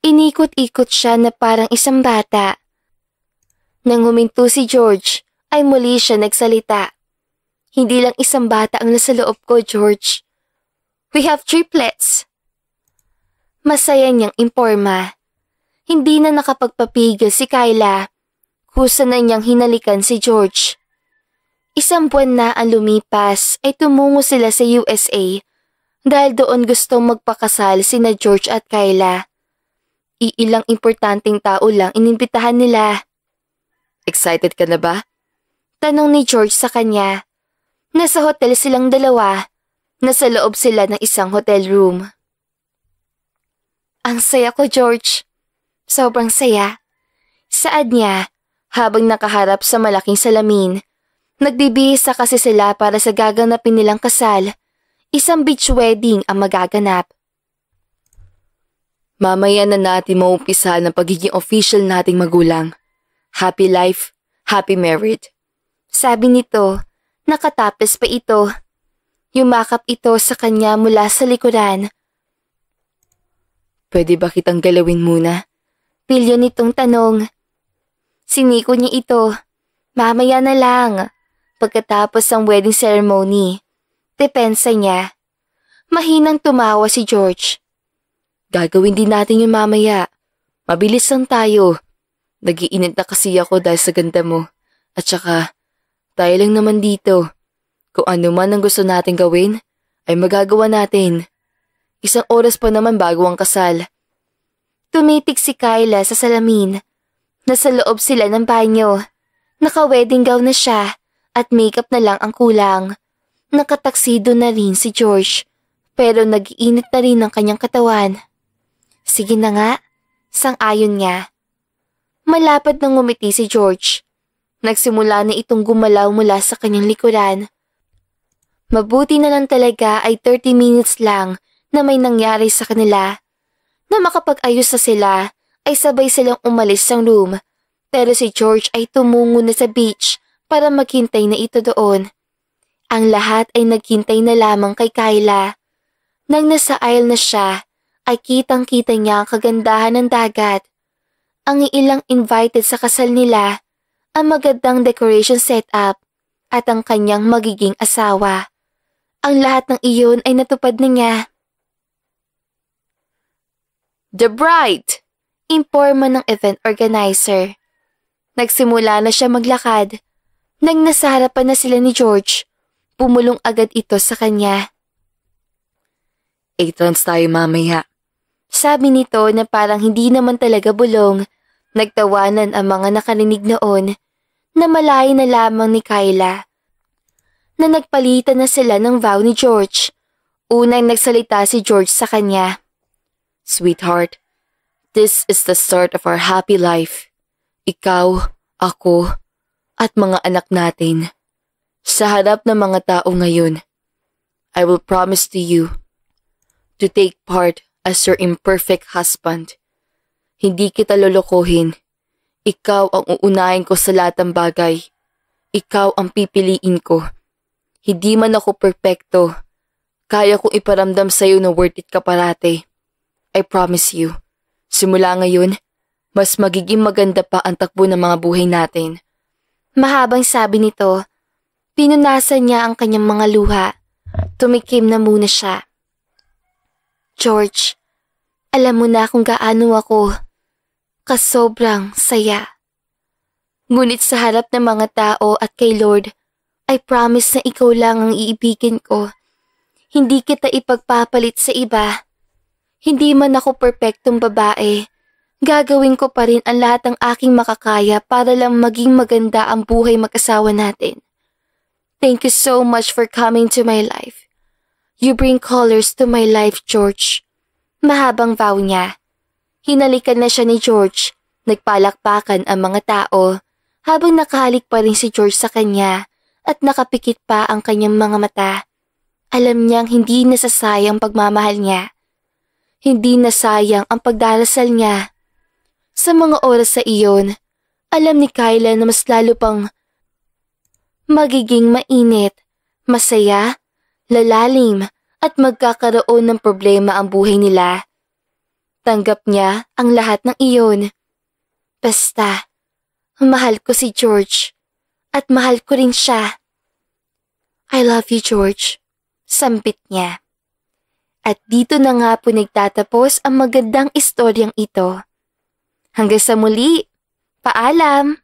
Inikot-ikot siya na parang isang bata. Nang huminto si George, ay muli siya nagsalita. Hindi lang isang bata ang nasa loob ko, George. We have triplets. Masaya niyang imporma. Hindi na nakapagpapigil si Kyla. Kusa na niyang hinalikan si George. Isang buwan na ang lumipas ay tumungo sila sa USA dahil doon gustong magpakasal sina George at Kyla. Iilang importanteng tao lang inimbitahan nila. Excited ka na ba? Tanong ni George sa kanya. Nasa hotel silang dalawa. Nasa loob sila ng isang hotel room. Ang saya ko, George. Sobrang saya. Saad niya habang nakaharap sa malaking salamin. Nagbibihisa kasi sila para sa gaganapin nilang kasal. Isang beach wedding ang magaganap. Mamaya na natin maumpisa ng pagiging official nating magulang. Happy life, happy married. Sabi nito, nakatapos pa ito. Yumakap ito sa kanya mula sa likuran. Pwede ba kitang galawin muna? Pilyo nitong tanong. Siniko niya ito. Mamaya na lang. Pagkatapos ng wedding ceremony, depensa niya. Mahinang tumawa si George. Gagawin din natin yun mamaya. Mabilis lang tayo. Nagiinit na kasi ako dahil sa ganda mo. At saka, tayo lang naman dito. Kung ano man ang gusto natin gawin, ay magagawa natin. Isang oras pa naman bago ang kasal. Tumitig si Kyla sa salamin. Nasa loob sila ng banyo. Naka-wedding gown na siya. At makeup na lang ang kulang. Nakataksido na rin si George, pero nag-iinit na rin ang kanyang katawan. Sige na nga, sang-ayon niya. Malapad nang ngumiti si George. Nagsimula na itong gumalaw mula sa kanyang likuran. Mabuti na lang talaga ay 30 minutes lang na may nangyari sa kanila. Na makapag-ayos na sila, ay sabay silang umalis ng room, pero si George ay tumungo na sa beach para maghintay na ito doon. Ang lahat ay naghintay na lamang kay Kyla. Nang nasa aisle na siya, ay kitang-kita niya ang kagandahan ng dagat. Ang ilang invited sa kasal nila, ang magandang decoration setup, at ang kanyang magiging asawa. Ang lahat ng iyon ay natupad na niya. The bride! Imporma ng event organizer. Nagsimula na siya maglakad. Nang nasa harapan na sila ni George, pumulong agad ito sa kanya. Entrance tayo mamaya. Sabi nito na parang hindi naman talaga bulong. Nagtawanan ang mga nakarinig noon na malay na lamang ni Kyla na nagpalitan na sila ng vow ni George. Unang nagsalita si George sa kanya. Sweetheart, this is the start of our happy life. Ikaw, ako, at mga anak natin. Sa harap ng mga tao ngayon, I will promise to you to take part as your imperfect husband. Hindi kita lolokohin. Ikaw ang uunahin ko sa lahat ng bagay. Ikaw ang pipiliin ko. Hindi man ako perpekto. Kaya kong iparamdam sa'yo na worth it ka parate. I promise you, simula ngayon, mas magiging maganda pa ang takbo ng mga buhay natin. Mahabang sabi nito, pinunasan niya ang kanyang mga luha. Tumikim na muna siya. George, alam mo na kung gaano ako kasobrang saya. Ngunit sa harap ng mga tao at kay Lord, I promise na ikaw lang ang iibigin ko. Hindi kita ipagpapalit sa iba. Hindi man ako perpektong babae. Gagawin ko pa rin ang lahat ng aking makakaya para lang maging maganda ang buhay mag-asawa natin. Thank you so much for coming to my life. You bring colors to my life, George. Mahabang vow niya. Hinalikan na siya ni George. Nagpalakpakan ang mga tao habang nakahalik pa rin si George sa kanya at nakapikit pa ang kanyang mga mata. Alam niyang hindi nasasayang pagmamahal niya. Hindi nasayang ang pagdarasal niya. Sa mga oras sa iyon, alam ni Kyla na mas lalo pang magiging mainit, masaya, lalalim at magkakaroon ng problema ang buhay nila. Tanggap niya ang lahat ng iyon. Basta, mahal ko si George at mahal ko rin siya. I love you, George. Sambit niya. At dito na nga po nagtatapos ang magandang istoryang ito. Hanggang sa muli, paalam!